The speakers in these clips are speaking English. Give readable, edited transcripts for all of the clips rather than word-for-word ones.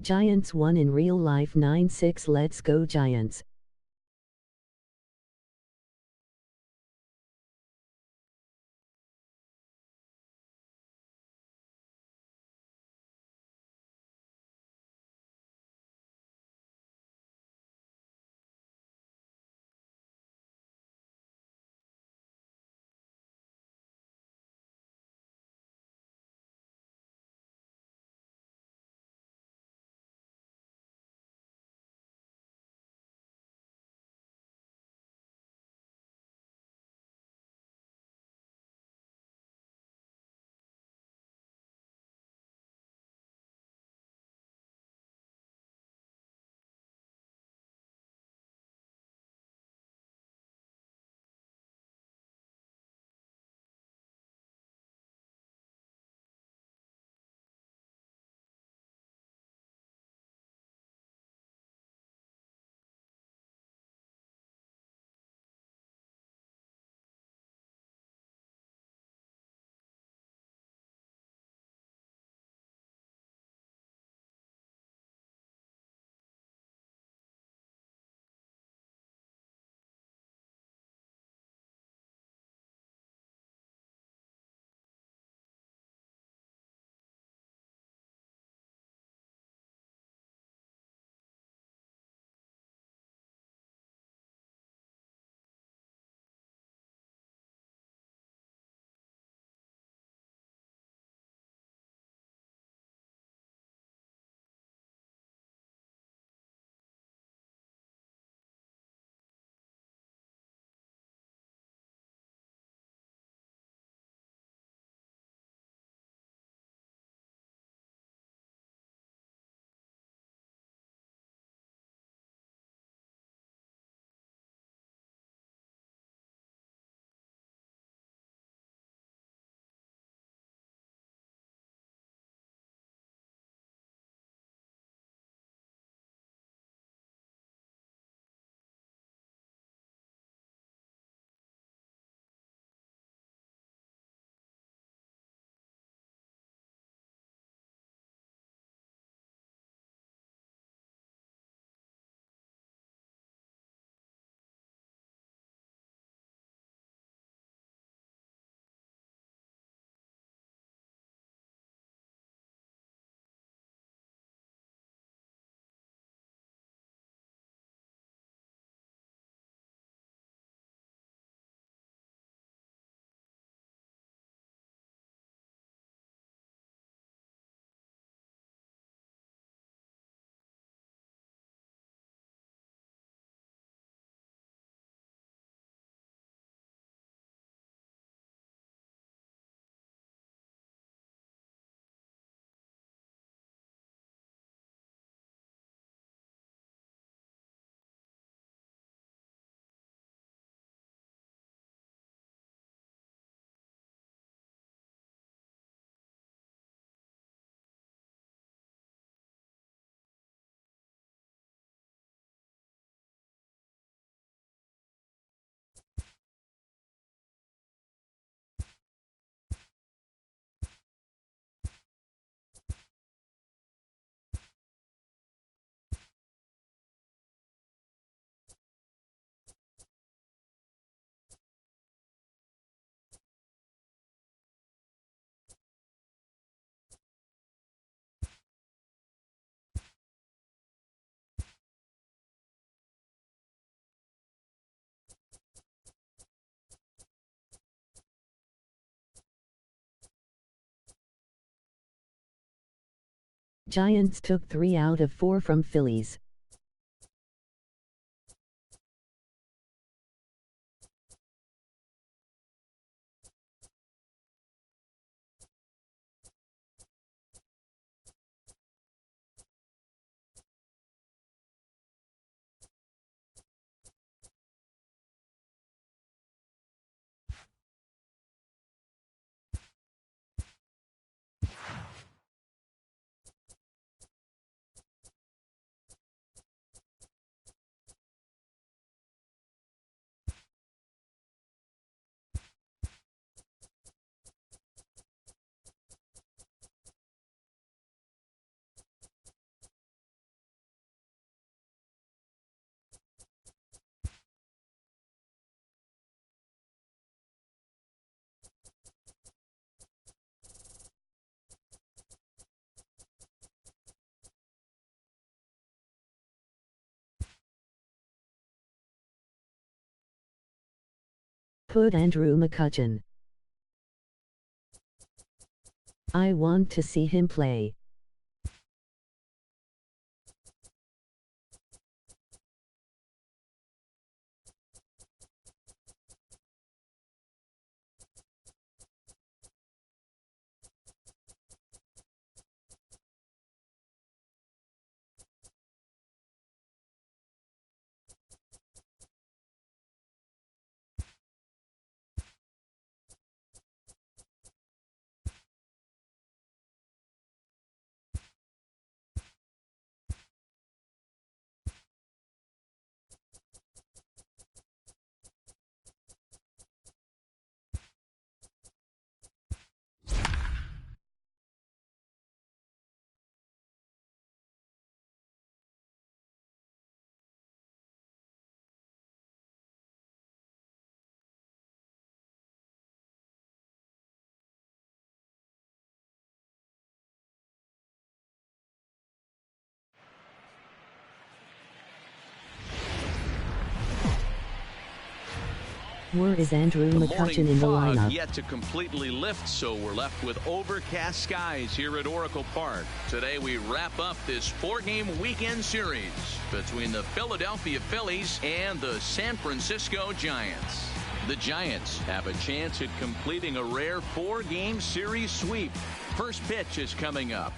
Giants won in real life 9-6. Let's go Giants. Giants took 3 out of 4 from Phillies. Put Andrew McCutchen. I want to see him play. Where is Andrew McCutchen in the lineup? Yet to completely lift, so we're left with overcast skies here at Oracle Park. Today we wrap up this four-game weekend series between the Philadelphia Phillies and the San Francisco Giants. The Giants have a chance at completing a rare four-game series sweep. First pitch is coming up.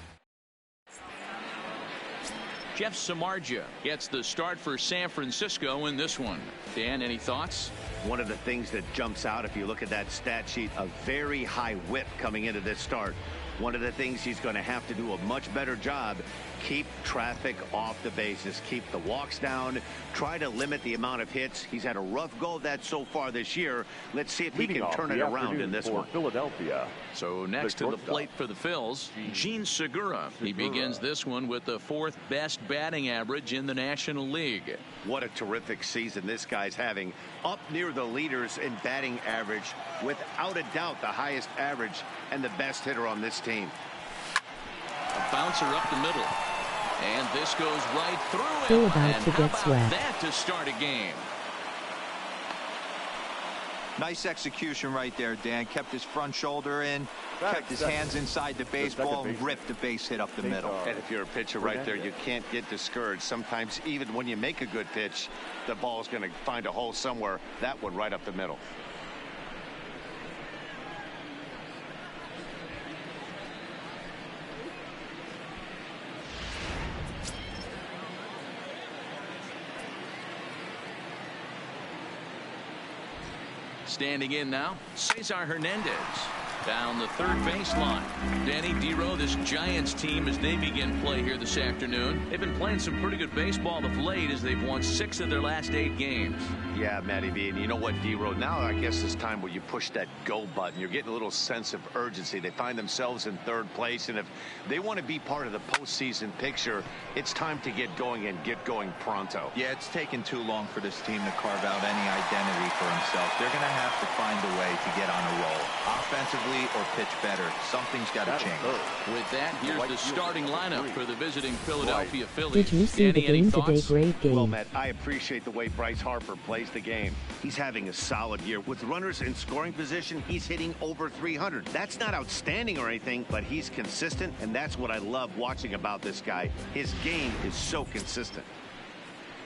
Jeff Samardzija gets the start for San Francisco in this one. Dan, any thoughts? One of the things that jumps out if you look at that stat sheet, a very high whip coming into this start. One of the things he's going to have to do a much better job, keep traffic off the bases, keep the walks down, try to limit the amount of hits. He's had a rough go of that so far this year. Let's see if he can turn it around in this one. Philadelphia. So next to the plate for the Phils, Gene Segura. He begins this one with the fourth best batting average in the National League. What a terrific season this guy's having. Up near the leaders in batting average, without a doubt the highest average and the best hitter on this team. A bouncer up the middle. And this goes right through him. Still about and to how get about swept. that to start a game? Nice execution right there, Dan. Kept his front shoulder in, kept his hands inside the baseball, and ripped the base hit up the middle. And if you're a pitcher right there, you can't get discouraged. Sometimes even when you make a good pitch, the ball's going to find a hole somewhere. That one right up the middle. Standing in now, Cesar Hernandez down the third baseline. Danny Dero, this Giants team, as they begin play here this afternoon, they've been playing some pretty good baseball of late as they've won 6 of their last 8 games. Yeah, Matty B, and you know what, Dero, now I guess it's time where you push that go button. You're getting a little sense of urgency. They find themselves in third place, and if they want to be part of the postseason picture, it's time to get going and get going pronto. Yeah, it's taken too long for this team to carve out any identity for himself. They're going to have to find a way to get on a roll. Offensively or pitch better. Something's got to change. With that, here's the starting lineup for the visiting Philadelphia Phillies. Did you see the game today? Great game. Well, Matt, I appreciate the way Bryce Harper plays the game. He's having a solid year. With runners in scoring position, he's hitting over 300. That's not outstanding or anything, but he's consistent, and that's what I love watching about this guy. His game is so consistent.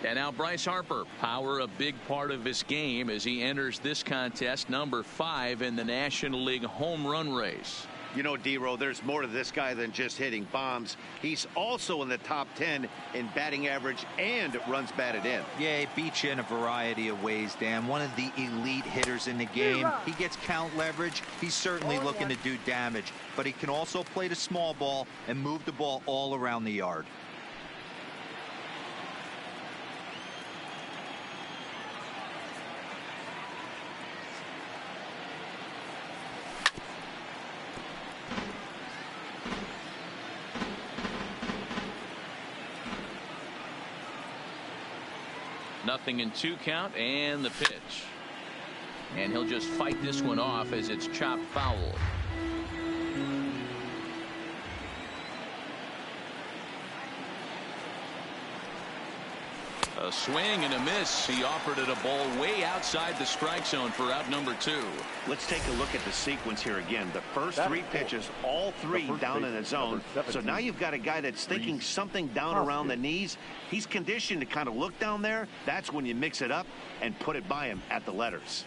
And now Bryce Harper, power a big part of his game as he enters this contest, number 5 in the National League home run race. You know, Dero, there's more to this guy than just hitting bombs. He's also in the top 10 in batting average and runs batted in. Yeah, he beats you in a variety of ways, Dan. One of the elite hitters in the game. He gets count leverage. He's certainly looking to do damage, but he can also play the small ball and move the ball all around the yard. Nothing in 2 count, and the pitch. And he'll just fight this one off as it's chopped foul. A swing and a miss. He offered it a ball way outside the strike zone for out number 2. Let's take a look at the sequence here again. The first 3 pitches, all 3 down in the zone. So now you've got a guy that's thinking something down around the knees. He's conditioned to kind of look down there. That's when you mix it up and put it by him at the letters.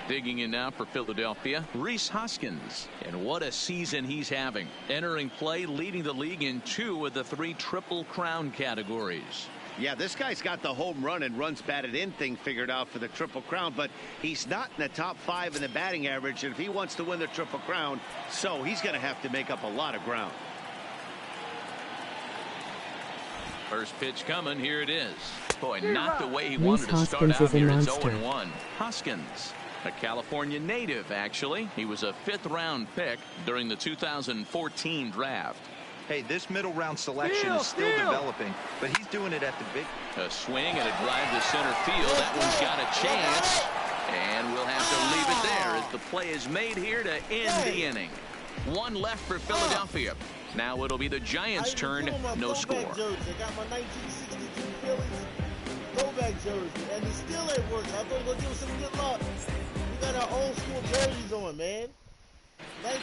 Digging in now for Philadelphia, Rhys Hoskins. And what a season he's having. Entering play, leading the league in 2 of the 3 Triple Crown categories. Yeah, this guy's got the home run and runs batted in thing figured out for the Triple Crown, but he's not in the top 5 in the batting average. And if he wants to win the Triple Crown, so he's going to have to make up a lot of ground. First pitch coming. Here it is. Boy, not the way he Rhys wanted to start Hoskins out is a here. It's monster. 0-1. Hoskins, a California native, actually. He was a 5th-round pick during the 2014 draft. Hey, this middle round selection is still developing, but he's doing it at the big. A swing and a drive to center field. That one's got a chance. And we'll have to leave it there as the play is made here to end the inning. 1 left for Philadelphia. Now it'll be the Giants' turn. No score. I got my 1962 Phillies throwback jersey, and it still ain't working. I thought we were going to give us some good luck. We got our old school jerseys on, man.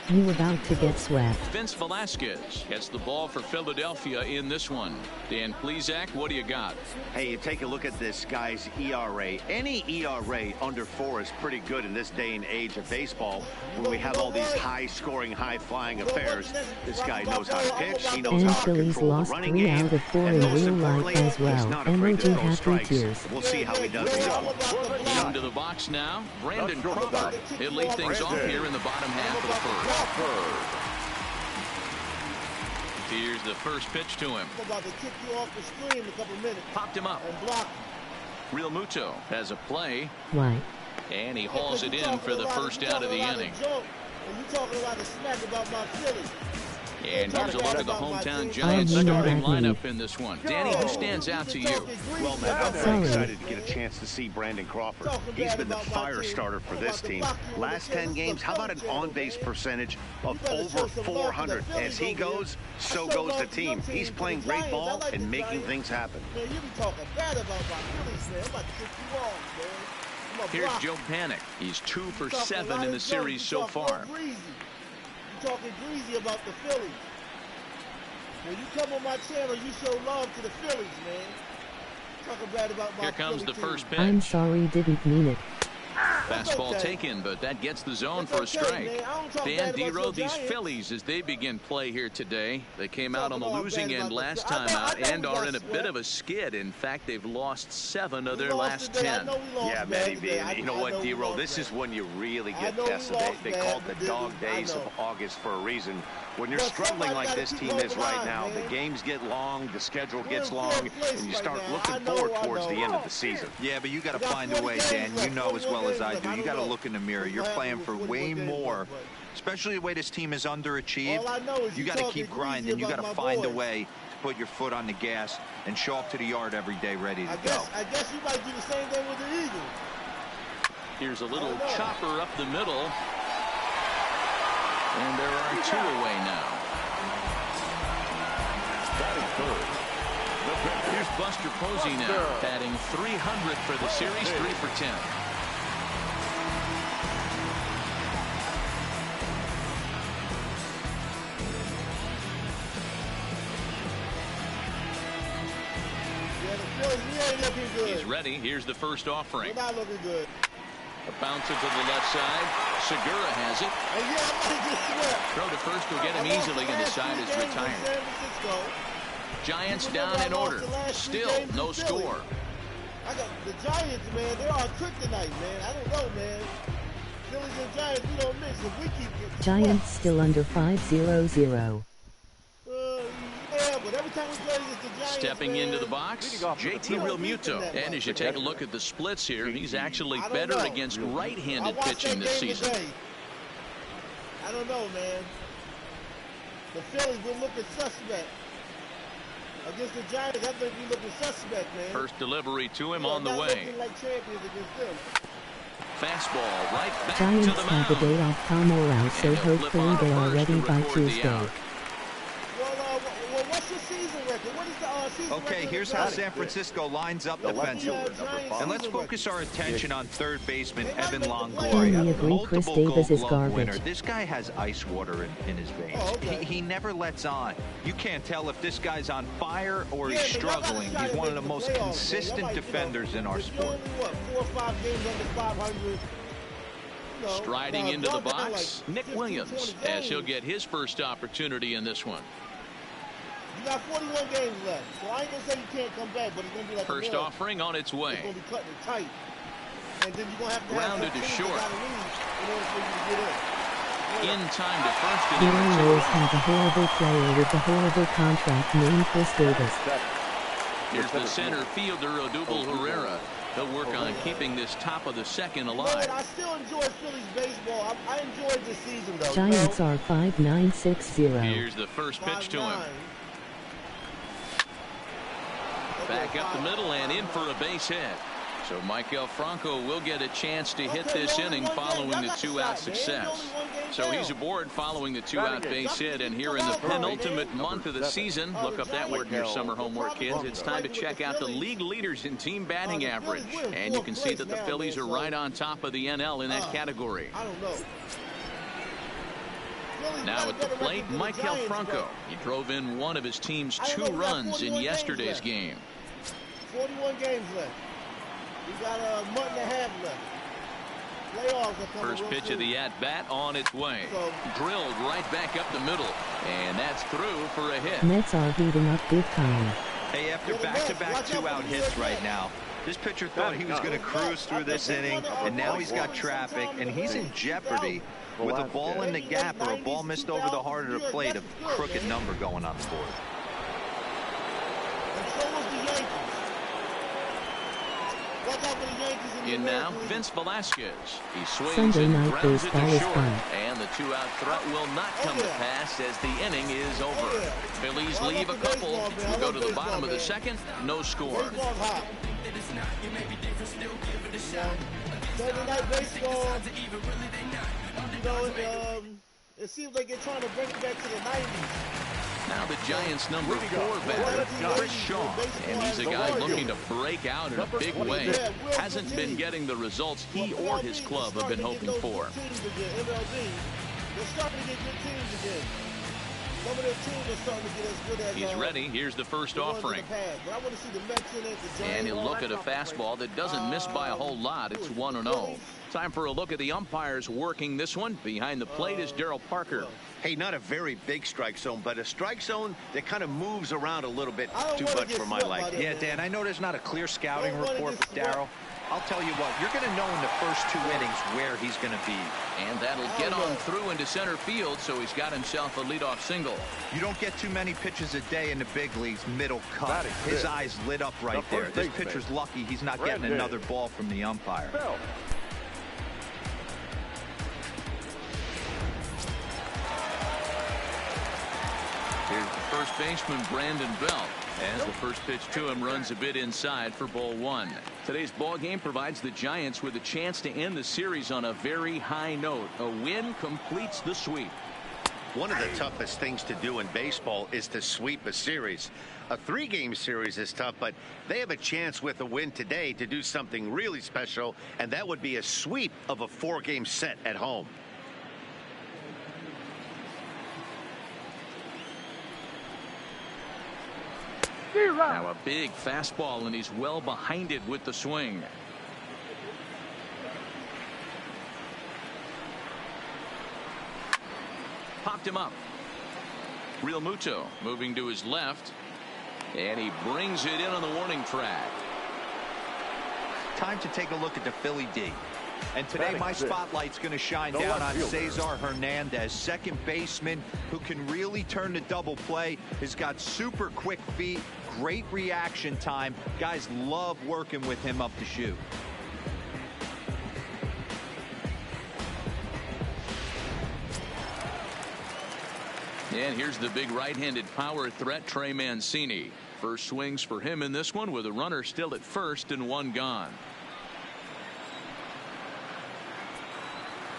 You about to get swept. Vince Velasquez gets the ball for Philadelphia in this one. Dan Plesac, what do you got? Hey, you take a look at this guy's ERA. Any ERA under 4 is pretty good in this day and age of baseball when we have all these high-scoring, high-flying affairs. This guy knows how to pitch. He knows And how to Phillies control the lost running 3 game. out of 4 And in most real importantly, life as he's well. not afraid to Emoji throw happy strikes. tears. We'll see how he does here. Into the box now, Brandon Crawford. He'll lead things off here in the bottom half of the first. Here's the first pitch to him. I'm about to kick you off the screen in a couple minutes. Popped him up. And block you. Real Muto has a play. Why? And he hauls it in for the first out of the inning. And you talking a lot of smack about my Phillies. And here's a look at the hometown Oh, Giants you know starting that lineup in this one. Danny, who stands out to you? Well, man, I'm very excited to get a chance to see Brandon Crawford. He's been the fire starter for this team. Last 10 games, how about an on-base percentage of over 400? As he goes, so goes the team. He's playing great ball and making things happen. Man, you be talking bad about my Phillies, man. I'm about to kick you off, man. Here's Joe Panic. He's 2 for 7 in the series so far. You talking greasy about the Phillies. When you come on my channel, you show love to the Phillies, man. Talking bad about my Here comes the Philly first team. pitch. I'm sorry, didn't mean it. Fastball taken, but that gets the zone for a strike. Dan Dero, these Phillies, as they begin play here today, they came out on the losing end last time out and are in a bit of a skid. In fact, they've lost 7 of their last 10. Yeah, Matty V, and you know what, Dero, this is when you really get tested. They called the dog days of August for a reason. When you're struggling like this team is right now, the games get long, the schedule gets long, and you start looking forward towards the end of the season. Yeah, but you got to find a way, Dan. You know as well as I do. You got to look in the mirror. You're playing for way more, especially the way this team is underachieved. You got to keep grinding. You got to find a way to put your foot on the gas and show up to the yard every day ready to go. I guess you might do the same thing with the Eagles. Here's a little chopper up the middle. And there are 2 away now. Here's Buster Posey now, batting .300 for the series, 3 for 10. Yeah, the Phillies, we ain't looking good. He's ready. Here's the first offering. We're not looking good. A bouncer to the left side. Segura has it. And yeah, I might get swept. Throw to first will get him easily, and the side is retired. Giants down in order. Still no score. I got the Giants, man. They're our kryptonite, man. I don't know, man. Phillies and Giants, we don't mix. If we keep getting Giants still under 5-0-0. Yeah, but every time we play against the Giants, Stepping man, into the box, JT Realmuto. And as you take a look at the splits here, he's actually better against right-handed pitching this season. I don't know, man. The Phillies, we're looking suspect. Against the Giants, I think we're looking suspect, man. First delivery to him on the way. Like champions against them. Fastball right back Giants to the mound. have a day off tomorrow, so hopefully they are ready by Tuesday. Well, what's your season record? Okay, here's how San Francisco lines up defensively. And let's focus our attention on third baseman Evan Longoria. Chris Multiple Davis Gold is Glove garbage. winner. This guy has ice water in his veins. He never lets on. You can't tell if this guy's on fire or he's struggling. He's one of the most consistent defenders in our sport. 4 or 5 games under 500. Striding into the box, Nick Williams, as he'll get his first opportunity in this one. You got 41 games left, so I ain't gonna say you can't come back, but it's gonna be like First offering on its way. It's gonna be cutting it tight, and then you're gonna have to grounded to short. In order for you to get in. In time to first. Gary Knowles has a horrible player with a horrible contract named Chris Davis. Here's the center fielder, Odubel Herrera. He'll work on keeping this top of the second alive. I still enjoy Phillies baseball. I enjoyed this season, though. Giants are 5-9-6-0. Here's the first pitch to him. Back up the middle and in for a base hit. So Maikel Franco will get a chance to hit this inning following the 2-out success. So he's aboard following the 2-out base hit, and here in the penultimate month of the season, look up that word in your summer homework, kids. It's time to check out the league leaders in team batting average, and you can see that the Phillies are right on top of the NL in that category. Now at the plate, Maikel Franco. He drove in one of his team's 2 runs in yesterday's game. 41 games left. We got a month and a half left. Playoffs are coming. First pitch of the at-bat on its way. Drilled right back up the middle. And that's through for a hit. Mets are heating up big time. Hey, after back-to-back 2-out hits right now, this pitcher thought he was going to cruise through this inning, and now he's got traffic, and he's in jeopardy with a ball in the gap or a ball missed over the heart of the plate, a crooked number going on the board. And so was the Yankees. In now, Vince Velasquez. He swings Sunday and night grounds it baseball to is short. fun. And the 2-out threat will not come to pass as the inning is over. Phillies leave a couple. We go to the bottom of the second. No score. Sunday night baseball, it seems like they're trying to bring it back to the 90s. Now the Giants' number 4 batter, Chris Shaw, and he's a guy looking to break out in a big way. Hasn't been getting the results he or his club have been hoping for. They're starting to get good teams again. Some of their teams are starting to get as good as he's ready. Here's the first offering. But I want to see the Mets in it, the Giants. And he'll look at a fastball that doesn't miss by a whole lot. It's 1-0. Time for a look at the umpires working this one. Behind the plate is Darryl Parker. Hey, not a very big strike zone, but a strike zone that kind of moves around a little bit too much for my liking. Yeah, Dan, I know there's not a clear scouting report for Darryl. I'll tell you what, you're going to know in the first 2 innings where he's going to be. And that'll get on through into center field, so he's got himself a leadoff single. You don't get too many pitches a day in the big leagues, middle cut. His eyes lit up right there. This pitcher's lucky he's not getting another ball from the umpire. Here's the first baseman, Brandon Belt. As the first pitch to him runs a bit inside for ball 1. Today's ball game provides the Giants with a chance to end the series on a very high note. A win completes the sweep. One of the toughest things to do in baseball is to sweep a series. A 3-game series is tough, but they have a chance with a win today to do something really special, and that would be a sweep of a 4-game set at home. Now a big fastball, and he's well behind it with the swing. Popped him up. Real Muto moving to his left, and he brings it in on the warning track. Time to take a look at the Philly D. And today my spotlight's going to shine down on Cesar Hernandez, second baseman who can really turn the double play. He's got super quick feet, great reaction time. Guys love working with him up the chute. And here's the big right-handed power threat, Trey Mancini. First swings for him in this one with a runner still at first and 1 gone.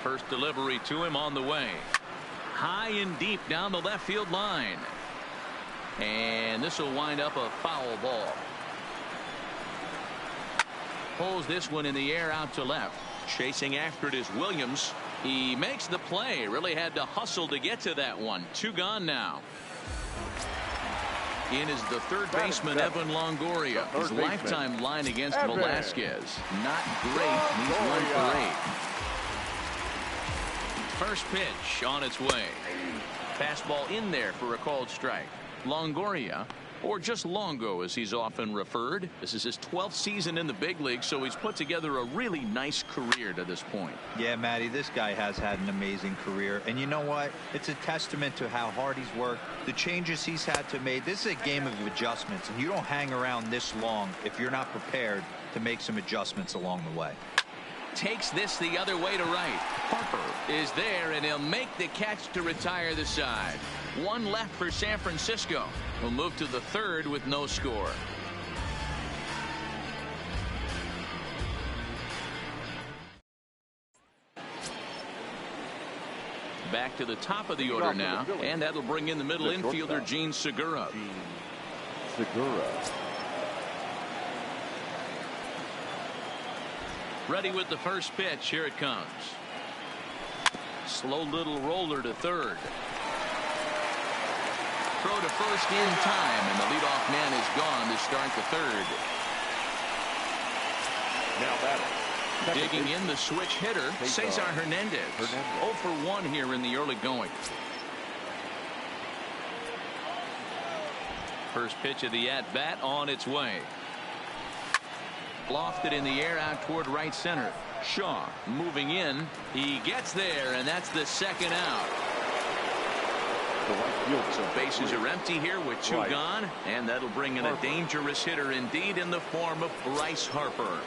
First delivery to him on the way. High and deep down the left field line. And this will wind up a foul ball. Pulls this one in the air out to left. Chasing after it is Williams. He makes the play. Really had to hustle to get to that one. 2 gone now. In is the third baseman, Evan Longoria. His lifetime line against Velasquez. Not great. He's 1 for 8. First pitch on its way. Fastball in there for a called strike. Longoria, or just Longo as he's often referred. This is his 12th season in the big league, so he's put together a really nice career to this point. Yeah, Matty, this guy has had an amazing career. And you know what? It's a testament to how hard he's worked, the changes he's had to make. This is a game of adjustments, and you don't hang around this long if you're not prepared to make some adjustments along the way. Takes this the other way to right. Harper is there, and he'll make the catch to retire the side. 1 left for San Francisco. We'll move to the 3rd with no score. Back to the top of the order now, and that'll bring in the middle infielder, Gene Segura. Ready with the first pitch. Here it comes. Slow little roller to third. Throw to first in time, and the leadoff man is gone to start the 3rd. Now batting. Digging in the switch hitter, Cesar Hernandez. 0 for 1 here in the early going. First pitch of the at-bat on its way. Lofted in the air out toward right center. Shaw moving in. He gets there, and that's the 2nd out. So bases are empty here with 2 gone, and that'll bring in a dangerous hitter indeed in the form of Bryce Harper.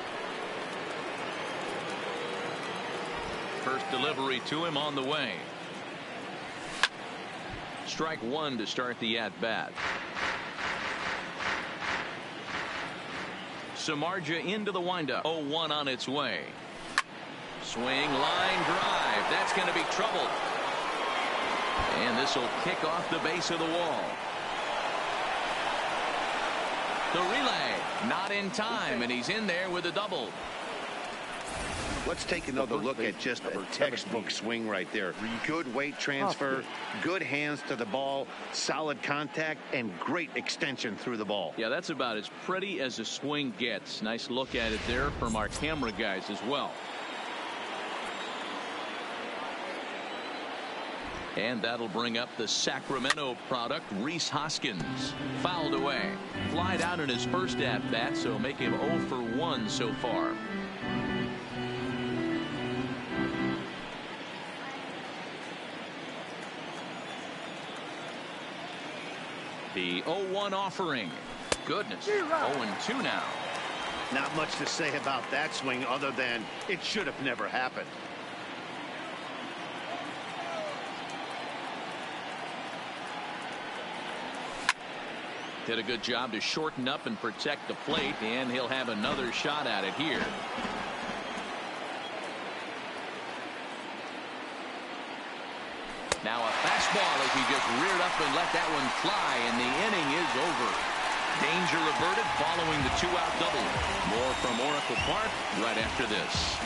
First delivery to him on the way. Strike 1 to start the at-bat. Samardzija into the windup. 0-1 on its way. Swing, line drive. That's going to be trouble. And this will kick off the base of the wall. The relay not in time, and he's in there with a double. Let's take another look at just a textbook swing right there. Good weight transfer, good hands to the ball, solid contact, and great extension through the ball. Yeah, that's about as pretty as a swing gets. Nice look at it there from our camera guys as well. And that'll bring up the Sacramento product, Rhys Hoskins. Fouled away. Flied out in his first at-bat, so make him 0 for 1 so far. The 0-1 offering. Goodness. 0-2 now. Not much to say about that swing other than it should have never happened. Did a good job to shorten up and protect the plate, and he'll have another shot at it here. Now a fastball as he just reared up and let that one fly, and the inning is over. Danger averted following the 2-out double. More from Oracle Park right after this.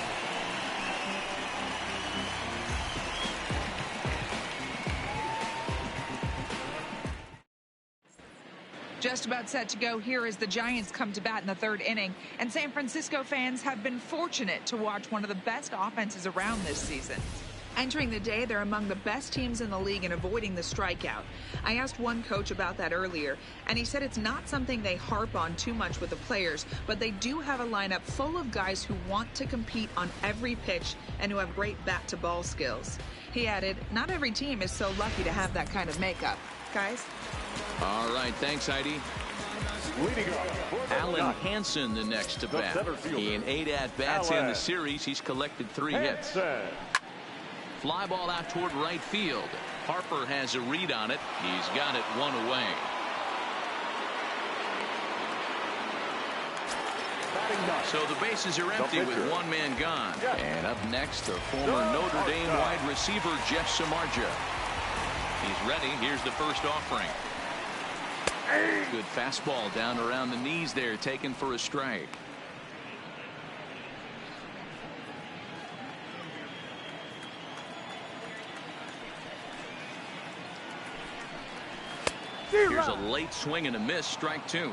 Just about set to go here as the Giants come to bat in the 3rd inning, and San Francisco fans have been fortunate to watch one of the best offenses around this season. Entering the day, they're among the best teams in the league in avoiding the strikeout. I asked one coach about that earlier, and he said it's not something they harp on too much with the players, but they do have a lineup full of guys who want to compete on every pitch and who have great bat-to-ball skills. He added, not every team is so lucky to have that kind of makeup. Guys? All right, thanks, Heidi. Alan Hansen the next to bat. He in 8 at-bats in the series. He's collected 3 hits. Fly ball out toward right field. Harper has a read on it. He's got it 1 away. So the bases are empty with 1 man gone. And up next, the former Notre Dame wide receiver, Jeff Samardzija. He's ready. Here's the first offering. Good fastball down around the knees there, taken for a strike. Here's a late swing and a miss, strike two.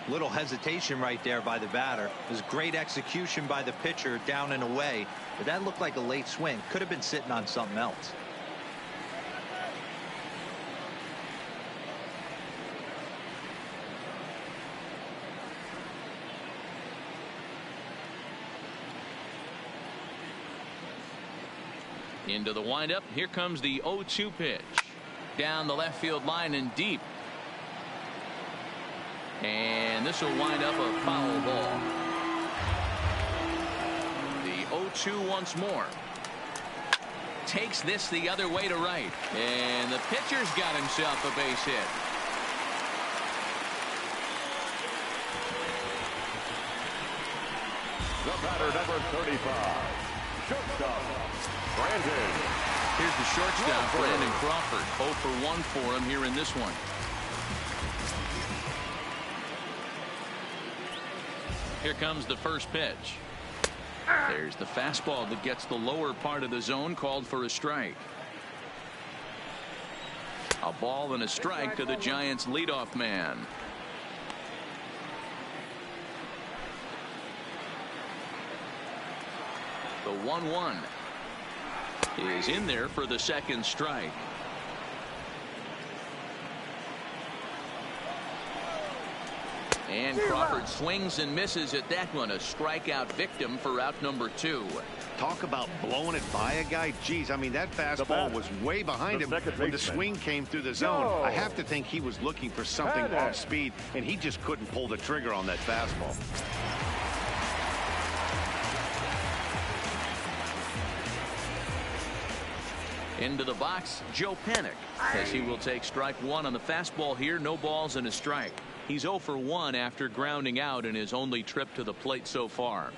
Little hesitation right there by the batter. It was great execution by the pitcher down and away, but that looked like a late swing. Could have been sitting on something else. Into the windup. Here comes the 0-2 pitch. Down the left field line and deep. And this will wind up a foul ball. The 0-2 once more. Takes this the other way to right. And the pitcher's got himself a base hit. The batter, number 35. Shortstop, Brandon. Here's the shortstop, Brandon Crawford. 0 for 1 for him here in this one. Here comes the first pitch. There's the fastball that gets the lower part of the zone, called for a strike. A ball and a strike to the Giants' leadoff man. The 1-1 is in there for the second strike. And Crawford swings and misses at that one. A strikeout victim for out number 2. Talk about blowing it by a guy. Geez, I mean, that fastball was way behind him when the swing came through the zone. I have to think he was looking for something off speed, and he just couldn't pull the trigger on that fastball. Into the box, Joe Panik, as he will take strike one on the fastball here. No balls and a strike. He's 0 for 1 after grounding out in his only trip to the plate so far.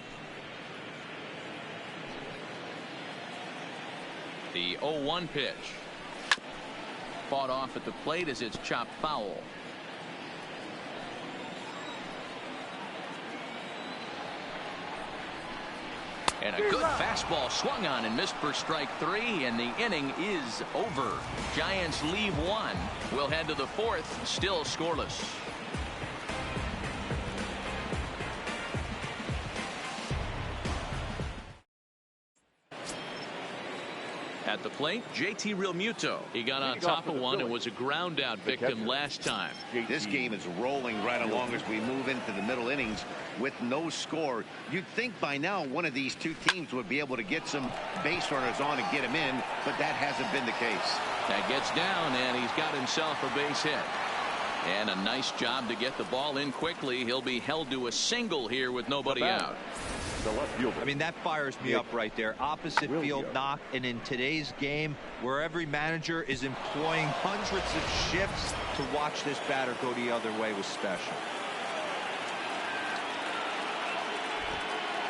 The 0-1 pitch. Fought off at the plate as it's chopped foul. And a good fastball swung on and missed for strike 3, and the inning is over. Giants leave 1. We'll head to the 4th, still scoreless. At the plate, JT Realmuto. He got on top of one and was a ground out victim last time. This game is rolling right along as we move into the middle innings with no score. You'd think by now one of these two teams would be able to get some base runners on and get him in, but that hasn't been the case. That gets down, and he's got himself a base hit. And a nice job to get the ball in quickly. He'll be held to a single here with nobody out. I mean, that fires me up right there. Opposite field knock, and in today's game, where every manager is employing hundreds of shifts, to watch this batter go the other way was special.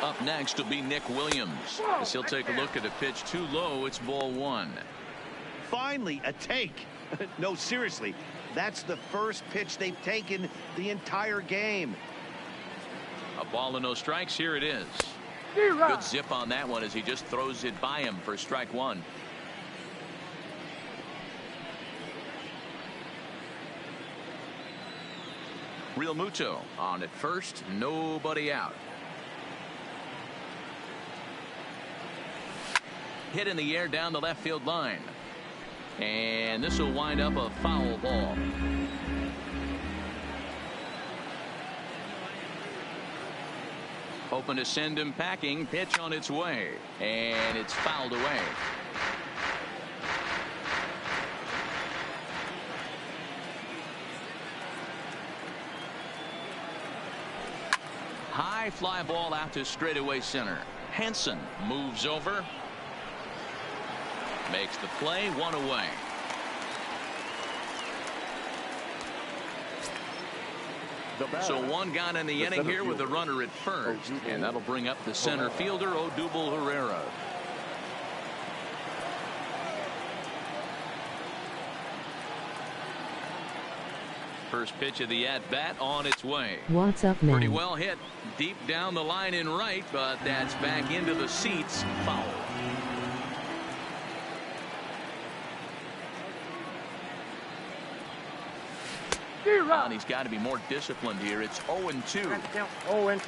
Up next will be Nick Williams, as he'll take a look at a pitch too low. It's ball 1. Finally, a take. No, seriously, that's the first pitch they've taken the entire game. A ball and no strikes. Here it is. Good zip on that one as he just throws it by him for strike 1. Realmuto on at first, nobody out. Hit in the air down the left field line, and this will wind up a foul ball. Hoping to send him packing. Pitch on its way, and it's fouled away. High fly ball out to straightaway center. Hansen moves over, makes the play, 1 away. So 1 gone in the inning here with a runner at first, and that'll bring up the center fielder, Odubel Herrera. First pitch of the at-bat on its way. What's up, man? Pretty well hit deep down the line in right, but that's back into the seats. Foul. And he's got to be more disciplined here. It's 0-2. 0-2.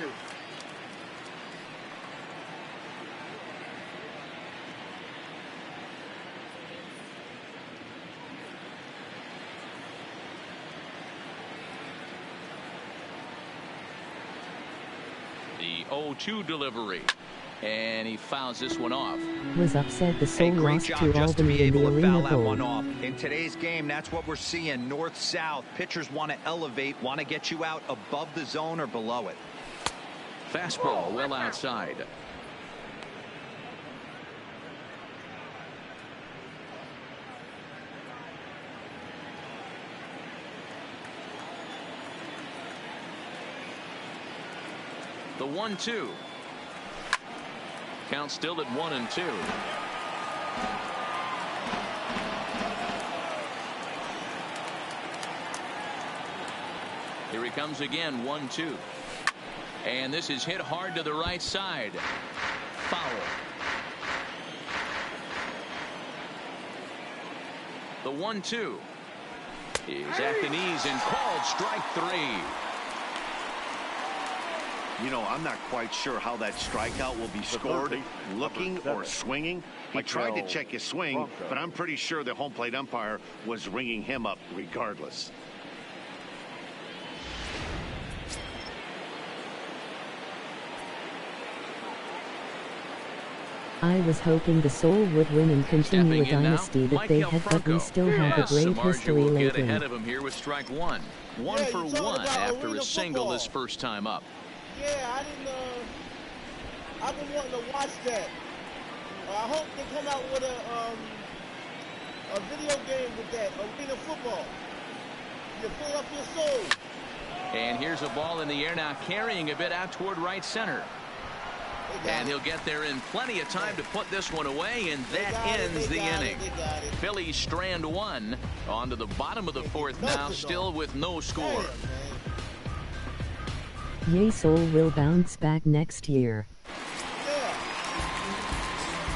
The 0-2 delivery. And he fouls this one off. Was upset the Soul great lost job to just to Albany be in able the to foul Arena that Bowl. one off. In today's game, that's what we're seeing. North-south. Pitchers want to elevate, want to get you out above the zone or below it. Fastball well outside. The 1-2. Count still at 1-2. Here he comes again, 1-2. And this is hit hard to the right side. Foul. The 1-2 is at the knees and called strike 3. You know, I'm not quite sure how that strikeout will be scored, looking or swinging. He tried to check his swing, but I'm pretty sure the home plate umpire was ringing him up regardless. I was hoping the Soul would win and continue a Stepping in now, dynasty that Mike they had, but we Alfranco. still have a Yes, great Samardzija history will get lately. ahead of him here with strike 1. One Yeah, for you're talking one about after arena a single football. his first time up. Yeah, I've been wanting to watch that. I hope they come out with a video game with that, arena football. You fill up your soul. And here's a ball in the air now, carrying a bit out toward right center. And he'll get there in plenty of time to put this one away, and that ends the inning. Phillies strand 1 onto the bottom of the 4th now, still with no score. Yay, Soul will bounce back next year.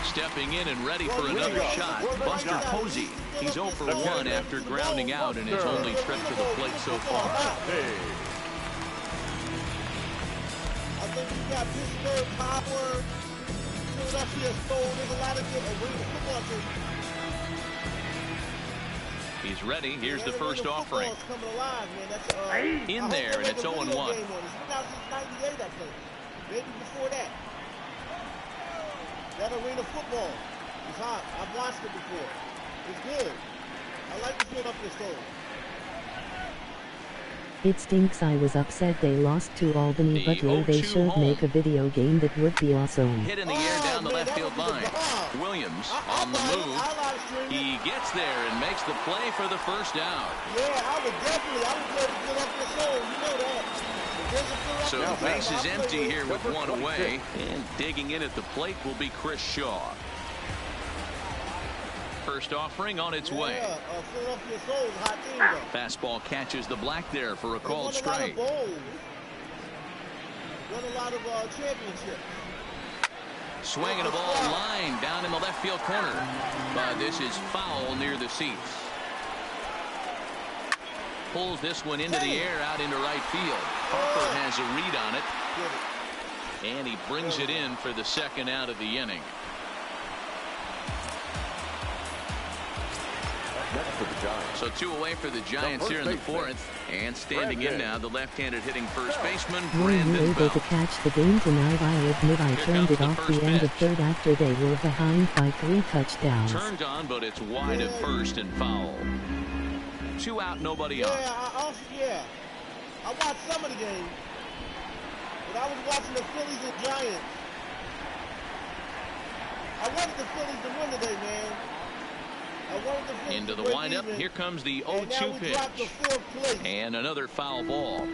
Stepping in and ready for another shot, Buster Posey. He's 0 for 1 after grounding out in his only trip to the plate so far. I think you got Pittsburgh Power, Philadelphia Soul. There's a lot of good arena football teams. He's ready. Here's the first offering. Coming alive, man. That's, in there, and it's 0-1. It's been out since '98, I think. Maybe before that. That arena football is hot. I've watched it before. It's good. I like to fill up your soul. It stinks. I was upset they lost to Albany, The but yeah, they 0-2 should home. make a video game that would be awesome. Hit in the air down the left field line. Williams on the move. He gets there and makes the play for the first out. Yeah, I would definitely. I would go to fill up your soul. You know that. So the base is empty here with 1 away, and digging in at the plate will be Chris Shaw. First offering on its way. Fill up your soul is a hot team, though. Fastball catches the black there for a called They won strike. a lot of bowls. Won a lot of championships. Swinging a ball line down in the left field corner, but this is foul near the seats. Pulls this one into the air out into right field. Harper has a read on it, and he brings it in for the second out of the inning. So 2 away for the Giants here in the 4th, and standing in now the left-handed hitting first baseman Were you Brandon able to Belt. catch the game tonight? I admit I Here turned comes it the off first the end of pitch. 3rd after they were behind by 3 touchdowns. Turned on, but it's wide at first and foul. 2 out, nobody on. I watched some of the game, but I was watching the Phillies and Giants. I wanted the Phillies to win today, man. I wanted the Phillies Into the to break windup. even, Here comes the and now 0-2 we pitch. dropped to 4th place. And another foul ball. We're in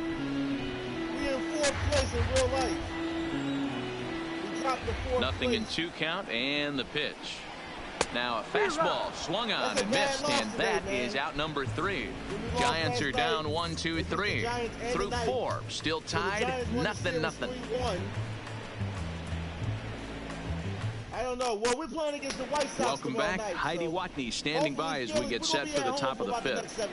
4th place in real life. We dropped to 4th Nothing place. in 2 count, and the pitch. Now a fastball swung on and missed, and that is out number 3. Giants are down 1, 2, 3 through 4. Still tied, nothing. I don't know. Well, we're playing against the White Sox. Welcome back. Night, Heidi so Watney standing by as we get set for the top of the 5th.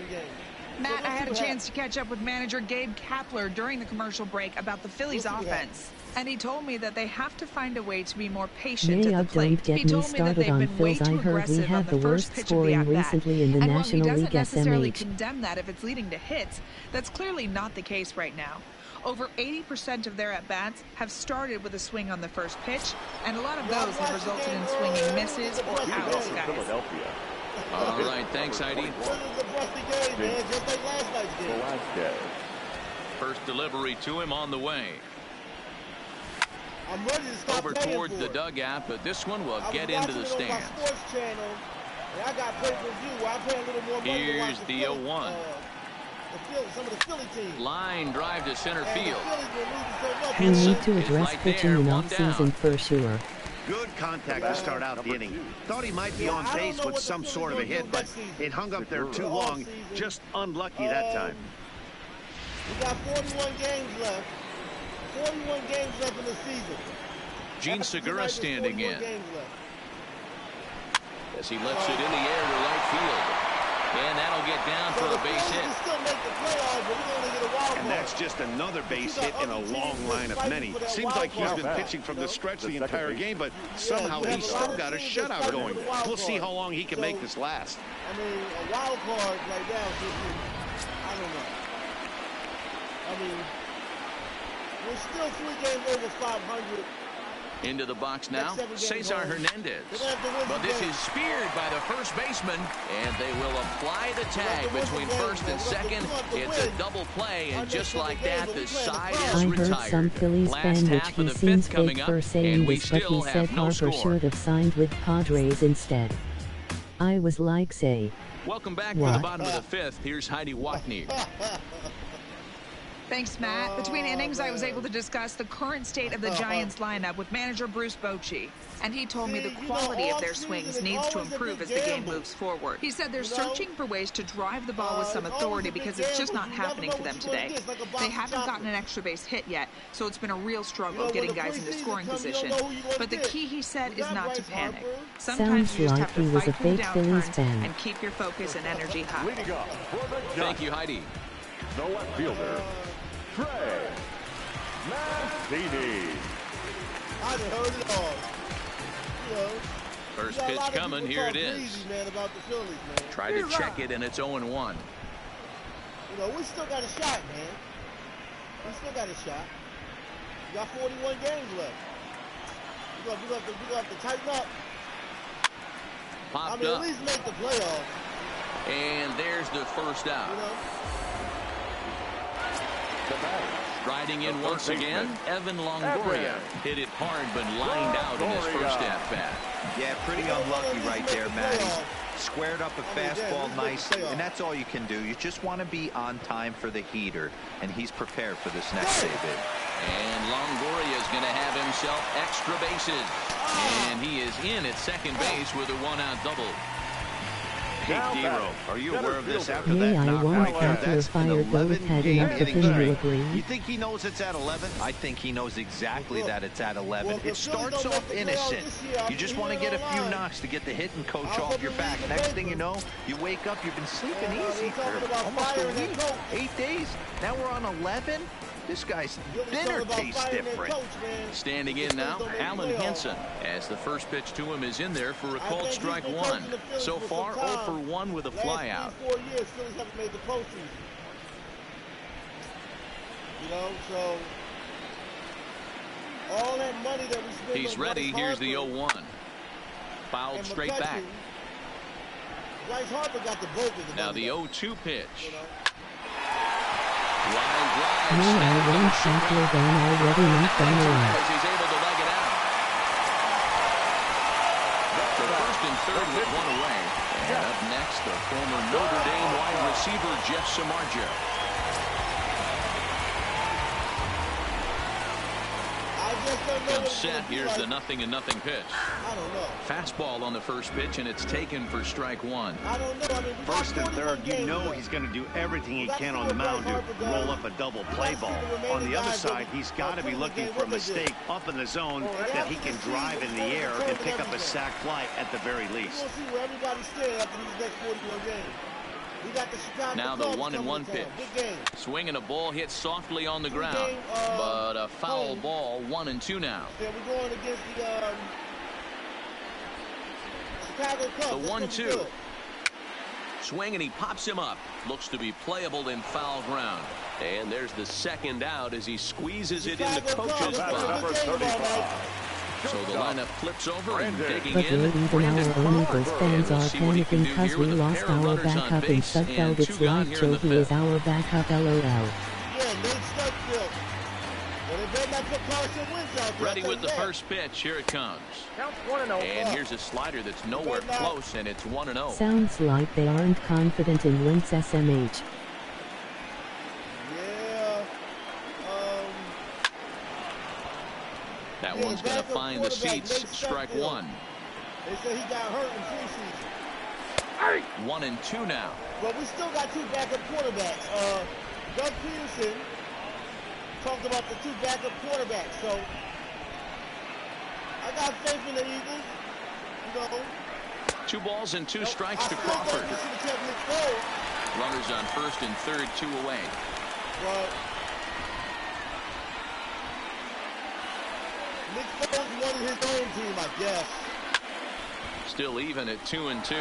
Matt, I had a chance to catch up with manager Gabe Kapler during the commercial break about the Phillies offense. And he told me that they have to find a way to be more patient at the plate. He told me that they've been way too aggressive on the first pitch of the at-bat. And while he doesn't necessarily condemn that if it's leading to hits, that's clearly not the case right now. Over 80% of their at-bats have started with a swing on the first pitch, and a lot of those have resulted in swinging misses or outs, guys. All right, thanks, Heidi. First delivery to him on the way. I'm ready to stop over towards the dugout, but this one will get into the stands. I got pay-per-view where I pay a little more money. Here's the 0-1. Some of the Philly teams. Line drive to center field. We need to address pitching in off-season for sure. Good contact to start out the inning. Thought he might be on base with some sort of a hit, but it hung up there too long. Just unlucky that time. We got 41 games left. 41 games left in the season. Gene Segura standing in. As he lifts it in the air to right field. And that'll get down for a base hit. And that's just another base hit in a long line of many. Seems like he's been pitching from the stretch the entire game, but somehow he's still got a shutout going. We'll see how long he can make this last. I mean, a wild card right now, I don't know. I mean, we're still 3 games over 500. Into the box now, Cesar Hernandez. But this is speared by the first baseman, and they will apply the tag between first and second. It's a double play, and just like that, the side is retired. I heard some Phillies fan which he seems fake for saying this, but he said Harper should have signed with Padres instead. I was like, say, welcome back for the bottom of the 5th. Here's Heidi Watney. Thanks, Matt. Between innings, I was able to discuss the current state of the Giants lineup with manager Bruce Bochy. And he told me the quality of their swings needs to improve as the game moves forward. He said they're searching for ways to drive the ball with some authority because it's just not happening for them today. They haven't gotten an extra base hit yet, so it's been a real struggle getting guys into scoring position. But the key, he said, is not to panic. Sometimes you just have to fight through downtimes and keep your focus and energy high. Thank you, Heidi. The left fielder, Trey Mancini. I done heard it all. You know, first pitch coming, here it is. Man, about the Phillies, man. Try to check it, and it's 0-1. You know, we still got a shot, man. We still got a shot. We got 41 games left. We got to tighten up. Popped at up. least make the playoffs. And there's the first out. You know? Riding in once again, Evan Longoria hit it hard but lined out in his first at-bat. Yeah, pretty unlucky right there, Matty. Squared up a fastball nice, and that's all you can do. You just want to be on time for the heater, and he's prepared for this next save hit. And Longoria is going to have himself extra bases. And he is in at second base with a one-out double. Hey, Dero, are you aware of this after that knockout? That's an 11-game inning streak. You think he knows it's at 11? I think he knows exactly that it's at 11. It starts off innocent. You just want to get a few knocks to get the hitting coach off your back. Next thing you know, you wake up, you've been sleeping easy for almost a week, 8 days. Now we're on 11. This guy's dinner tastes different. Standing in now, Alan Henson, as the first pitch to him is in there for a called strike one. So far, 0 for 1 with a flyout. 4 years, Phillies haven't made the postseason. You know, so all that money that we spent. He's ready. Here's the 0-1. Fouled straight back. Bryce Harper got the bulk of the now the 0-2 pitch. You know? Meanwhile, one Shankler van already knocked on the line. He's able to leg it out. So first and third with one away. And up next, the former Notre Dame wide receiver, Jeff Samardzija. I just don't know Comes what it's set. gonna be Here's like. the 0-0 pitch. I don't know. Fastball on the first pitch, and it's taken for strike one. I don't know. I mean, we got First and 41 third, you games know left. he's going to do everything he Let's can see on the what mound to Bryce Harper does. roll up a double play Let's see ball. the remaining On the other guys side, that he's got to be put in the looking game, for a what they did. mistake up in the zone and that he after can this drive season, in the it's air gonna and determine pick up a everything. sac fly at the very We're least. going to see where everybody stands after these next 41 games. We got the Chicago Now the Cubs 1-1 coming to pitch. town. Big game. Swinging a ball hit softly on the ground, Two-game, but a foul home. ball. 1-2 now. Yeah, we're going against the Chicago Cubs. The That's gonna be 1-2. good. Swing, and he pops him up. Looks to be playable in foul ground. And there's the second out as he squeezes it in the Chicago Cubs, coach's that's gonna box. be a good game, all right. So the lineup flips over and digging But in. even Brandon our own Eagles Crawford. fans We'll are see what he can panicking do because here we with a lost pair of our runners on backup in base and Sudfeld. It's two gone like here in the Jovi is fifth. our backup, lol. Yeah, Nate Studfield. Well, they better not put Carson Wentz out there. Ready I'll with the tell you that. first pitch. Here it comes. Count 1-0. And here's a slider that's nowhere close, and it's 1-0. Sounds like they aren't confident in Wentz SMH. Yeah. That Yeah, one's going to backup find the quarterback, seats. Nate Strike Studfield. one. They say he got hurt in preseason. 1-2 now. But we still got two backup quarterbacks. Doug Peterson talked about the two backup quarterbacks. So I got faith in the Eagles. You know. 2 balls and 2 I strikes to still Crawford. think we should have kept Nick Foles, Runners on first and third, 2 away. but Nick Foles wanted his own team, I guess. Still even at 2-2.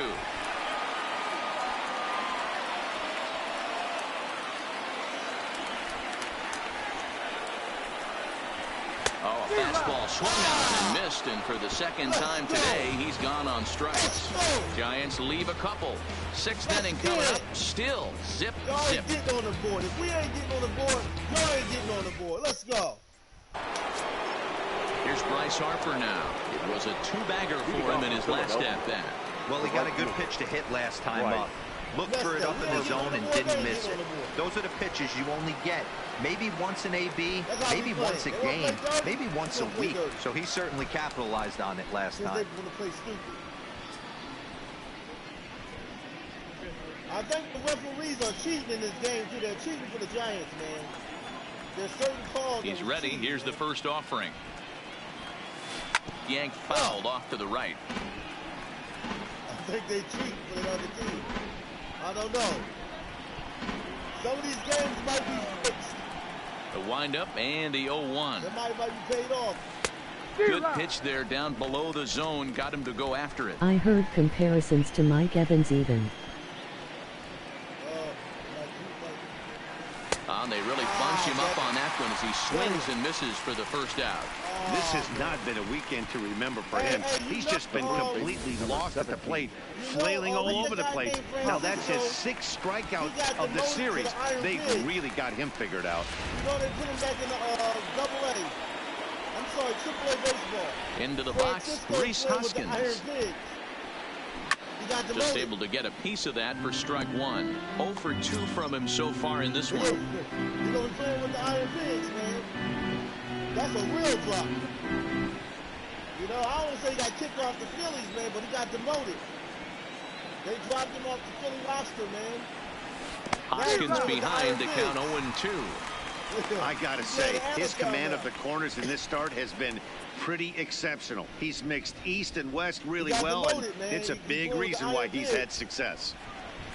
Oh, a fastball swung on and missed, and for the second time today, he's gone on strikes. Giants leave a couple. 6th inning coming up. Still zip, Y'all zip. ain't getting on the board. If we ain't getting on the board, y'all ain't getting on the board. Let's go. Here's Bryce Harper now. It was a 2-bagger for him in his last at-bat. Well, he got a good pitch to hit last time up. Looked for it up in the zone and didn't miss it. Those are the pitches you only get maybe once an AB, maybe once a game, maybe once a week. So he certainly capitalized on it last Because time. they want to play stupid. I think the referees are cheating in this game, too. They're cheating for the Giants, man. There's certain calls. He's ready. Here's the first offering. Yanked fouled off to the right. I think they cheat for the other team. I don't know. Some of these games might be fixed. The windup and the 0-1. They might be paid off. Good pitch there down below the zone. Got him to go after it. I heard comparisons to Mike Evans even. They really bunch him up on that one as he swings and misses for the first out. This has not been a weekend to remember for him. He's just been completely lost at the plate, flailing all over the place. Now that's his 6th strikeout of the series. They really got him figured out. You know, they put him back in the Double-A. I'm sorry, Triple-A baseball. Into the box, Reese Hoskins. Just demoted. able to get a piece of that for strike one. 0 for 2 from him so far in this one. You're going to play with the Iron Pigs, man. That's a real drop. You know, I don't say he got kicked off the Phillies, man, but he got demoted. They dropped him off the Philly roster, man. Hoskins behind to count 0-2. I gotta say, his command of the corners in this start has been pretty exceptional. He's mixed east and west really well, and it's a big reason why he's had success.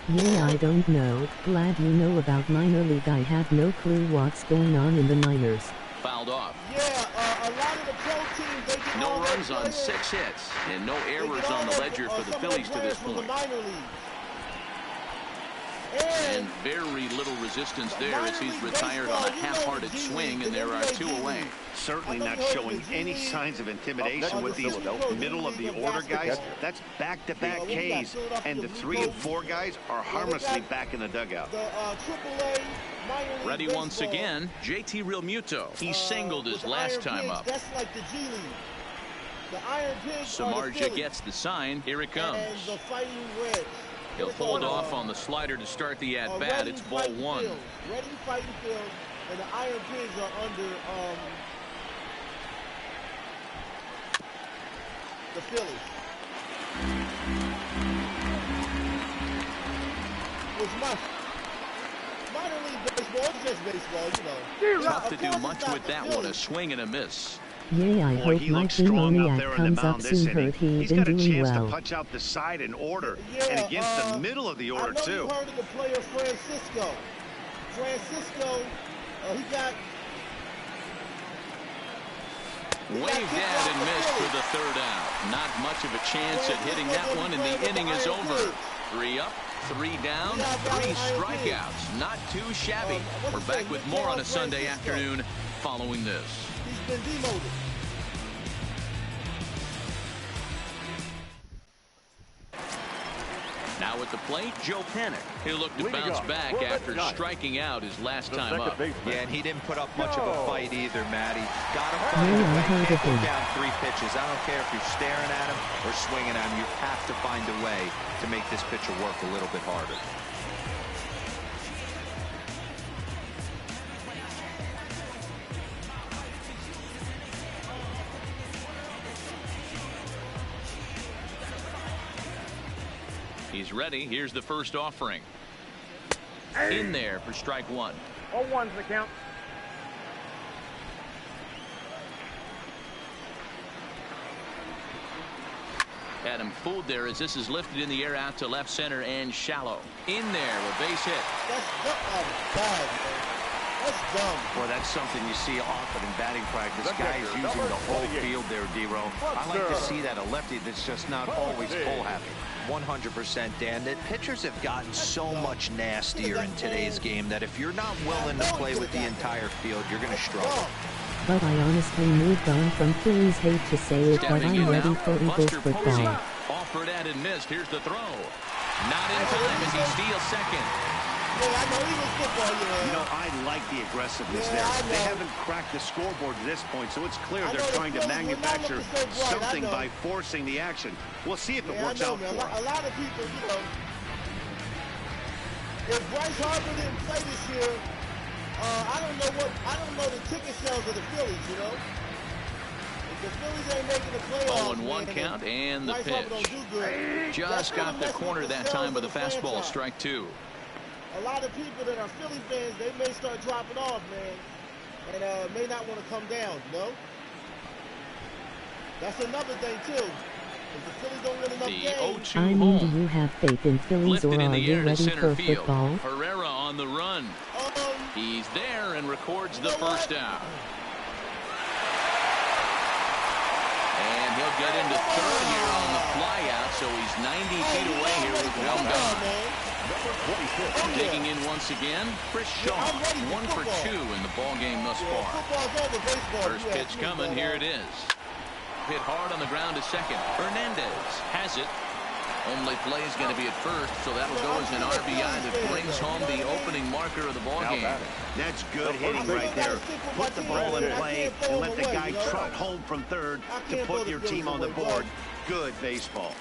Yeah, I don't know. Glad you know about minor league. I have no clue what's going on in the minors. Fouled off. Yeah, a lot of the pro teams, they get No all runs their on players, 6 hits, and no they errors get all on the their, ledger for the some of Phillies to their this players from point. the minor leagues. And very little resistance there as he's retired on a half-hearted swing, and there are 2 away. Certainly not showing any signs of intimidation with these middle-of-the-order guys. That's back-to-back Ks, and the 3 and 4 guys are harmlessly back in the dugout. The AAA minor league Ready once baseball, again, JT Realmuto. He singled his with the last Iron time Pigs, up. That's like the G League. The Iron Pigs are the Samardzija Phillies, gets the sign. Here it comes. and the Fighting Reds. He'll hold off on the slider to start the at-bat. It's ball 1. Reading Fighting Fields and the Iron Pigs are under the Phillies. Which minor league baseball, it's just baseball, you know. Tough to do much with that one, a swing and a miss. Yeah, I hope my demoniac comes up soon. Heard he's been doing chance well. to punch out the side in order, Yeah, and against the middle of the order, I know too. You heard of the player Francisco. He got Waved at and missed for the third out. Not much of a chance at hitting that one, and the inning is over. 3 up, 3 down, 3 strikeouts. Not too shabby. We're back with more on a Sunday afternoon following this. He's been demoted. Now at the plate, Joe Panic. He'll look to bounce back after striking out his last time up. Yeah, and he didn't put up much of a fight either, Matty. Got to find a way. Can't go down 3 pitches. I don't care if you're staring at him or swinging at him. You have to find a way to make this pitcher work a little bit harder. He's ready. Here's the first offering. In there for strike 1. 0-1's the count. Had him fooled there as this is lifted in the air out to left center and shallow. In there, a base hit. That's bad, man. That's dumb. Well, that's something you see often in batting practice. Guys using the whole field there, D-Row. I like to see that. A lefty that's just not always full happy. 100%, Dan. That pitchers have gotten so much nastier in today's game that if you're not willing to play with the entire field, you're going to struggle. But I honestly moved on from Phillies. Hate to say it, but I'm ready for Eagles football. Offered at and missed. Here's the throw. Not in time as he steals second. Yeah, I know Eagles football, You know, I like the aggressiveness there. They haven't cracked the scoreboard at this point, so it's clear they're trying to manufacture something by forcing the action. We'll see if it works out for them. A lot of people, you know, if Bryce Harper didn't play this year, I don't know the ticket sales of the Phillies, you know. If the Phillies ain't making the playoffs, 0-1 count and the pitch. Just got the corner that time with a fastball, strike 2. A lot of people that are Philly fans, they may start dropping off, man, and may not want to come down, you know? That's another thing, too. If the Phillies don't win enough games... I mean, do you have faith in Phillies, or are you ready for football? Herrera on the run. He's there and records the first down. And he'll get into third here on the flyout, so he's 90 feet away here with one gone. Digging in once again, Chris Shaw, 1 for 2 in the ball game thus far. First pitch coming, here it is. Hit hard on the ground to second. Hernandez has it. Only play is going to be at first, so that'll go as an RBI that brings home the opening marker of the ball game. That's good hitting right there. Put the ball in play and let the guy trot home from third to put your team on the board. Good baseball.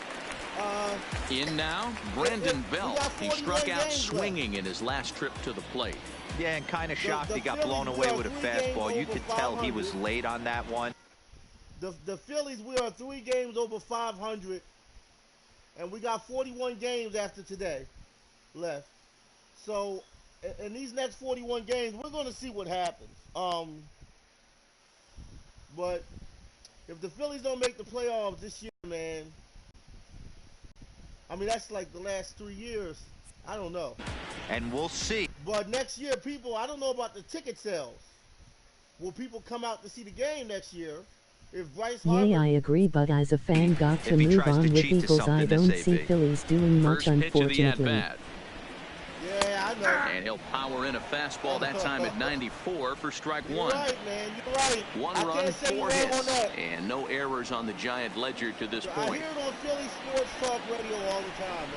In now, Brandon Belt. He struck out swinging in his last trip to the plate. Yeah, and kind of shocked he got blown away with a fastball. You could tell he was late on that one. The Phillies, we are 3 games over 500, and we got 41 games after today left. So, in these next 41 games, we're going to see what happens. But if the Phillies don't make the playoffs this year, man, I mean, that's like the last 3 years. I don't know. And we'll see. But next year, people, I don't know about the ticket sales. Will people come out to see the game next year? If Bryce Harper... Yeah, I agree, but as a fan got to move on with Eagles, I don't see Phillies doing much, unfortunately. Yeah, I know. And he'll power in a fastball that time at 94 for strike 1. You're right, man. You're right. 1 run, 4 hits, and no errors on the Giant ledger to this point. I hear it on Philly Sports Talk Radio all the time.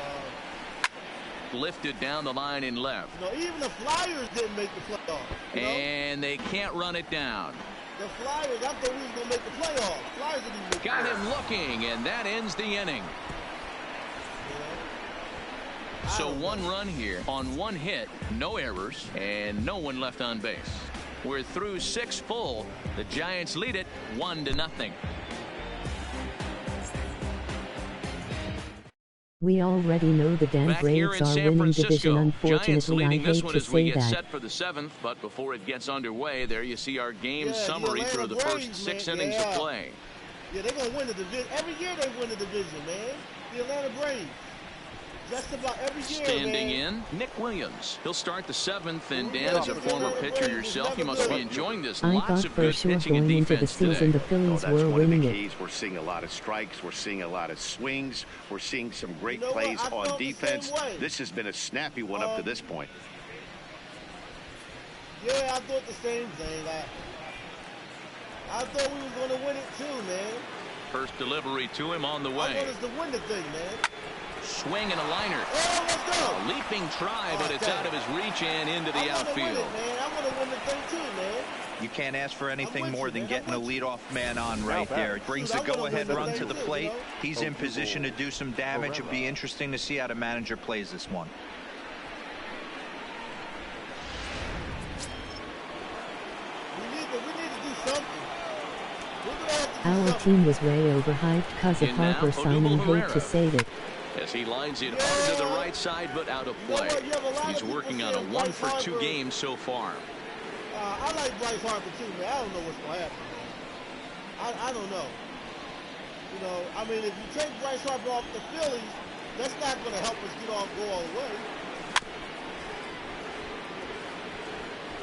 Lifted down the line in left. You know, even the Flyers didn't make the playoffs. And they can't run it down. The Flyers, I thought we was going to make the playoffs. Flyers didn't even make the playoffs. Got him looking, and that ends the inning. So 1 run here on 1 hit, no errors, and no one left on base. We're through 6 full. The Giants lead it 1-0. We already know the Dan Back here Braves in are San winning Francisco, division. Giants Unfortunately, I leading this hate one to as we say get that. set for the 7th. But before it gets underway, there you see our game Yeah, summary through the Braves, first 6 man. innings of play. Yeah, they're going to win the division. Every year they win the division, man. The Atlanta Braves. Just about every year, Standing man. in, Nick Williams. He'll start the 7th. And Dan, as a former pitcher yourself, you must be enjoying this. I Lots thought of for good sure pitching and going into the defense season today. the Phillies that's were one of the winning it. keys. We're seeing a lot of strikes. We're seeing a lot of swings. We're seeing some great You know plays what? I on felt the defense. same way. This has been a snappy one up to this point. Yeah, I thought the same thing. I thought we was going to win it too, man. First delivery to him on the I way. want us to win the thing, man. Swing and a liner. Oh, let's go. A leaping try, but it's out of his reach and into the outfield. I want to win the thing too, man. You can't ask for anything more than man. getting a leadoff man on right there. It brings the go-ahead run to the plate. He's in position to do some damage. It'll be interesting to see how the manager plays this one. We need to do something. Our team was way overhyped because of And now, Harper signing. Hate Herrera. to say it. As he lines it hard to the right side, but out of play. He's working on a 1-for-2 game so far. I like Bryce Harper too, man. I don't know what's going to happen, man. I don't know. You know, I mean, if you take Bryce Harper off the Phillies, that's not going to help us go all the way.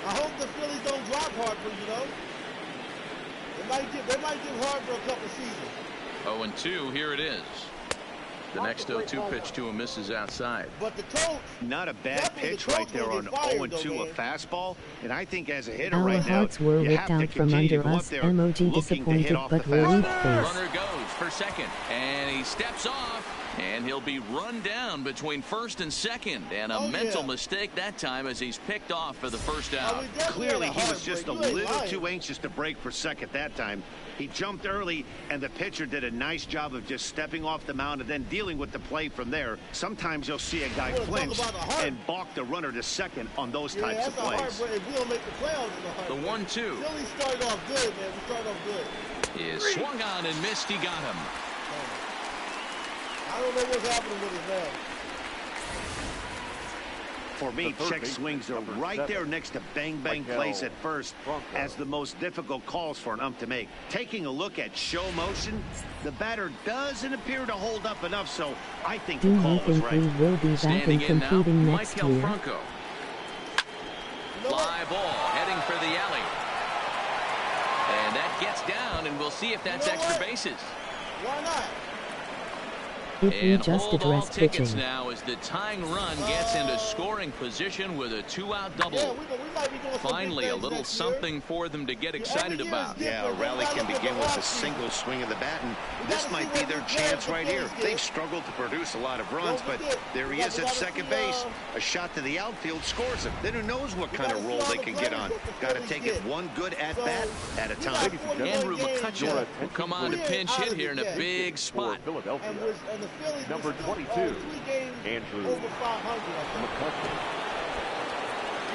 I hope the Phillies don't drop Harper, you know. They might give Harper a couple seasons. 0-2, here it is. The next 0-2 pitch to him misses outside. But the coach, not a bad pitch right there on 0-2, a fastball. And I think as a hitter Our right now, hearts were you ripped have to out from continue under to go up us. there MOG disappointed but relieved face. Runner goes for second, and he steps off, and he'll be run down between first and second. And a mental mistake that time as he's picked off for the first out. Clearly, he was just a little too anxious to break for second that time. He jumped early, and the pitcher did a nice job of just stepping off the mound and then dealing with the play from there. Sometimes you'll see a guy flinch and balk the runner to second on those types of plays. If we don't make the playoffs, the 1-2. Philly started off good, man. We started off good. Is swung on and missed. He got him. I don't know what's happening with his man. For me, check swings are right there next to bang-bang plays at first as the most difficult calls for an ump to make. Taking a look at show motion, the batter doesn't appear to hold up enough, so I think the call was right. We will be back and competing next year. Franco. Fly ball heading for the alley. And that gets down, and we'll see if that's extra bases. Why not? If we And just hold all address tickets pitching. now as the tying run gets into scoring position with a 2-out double. Yeah, we might be doing some Finally, a big little things something for them to get excited about. Yeah, a rally can begin with a single swing of the bat, and this might be their chance right here. They've struggled to produce a lot of runs, but there he is at second base. A shot to the outfield scores him. Then who knows what kind of role they can get on. Got to take it one good at-bat at a time. Andrew McCutcheon will come on to pinch hit here in a big spot. Number 22, Andrew over 500, McCutcheon.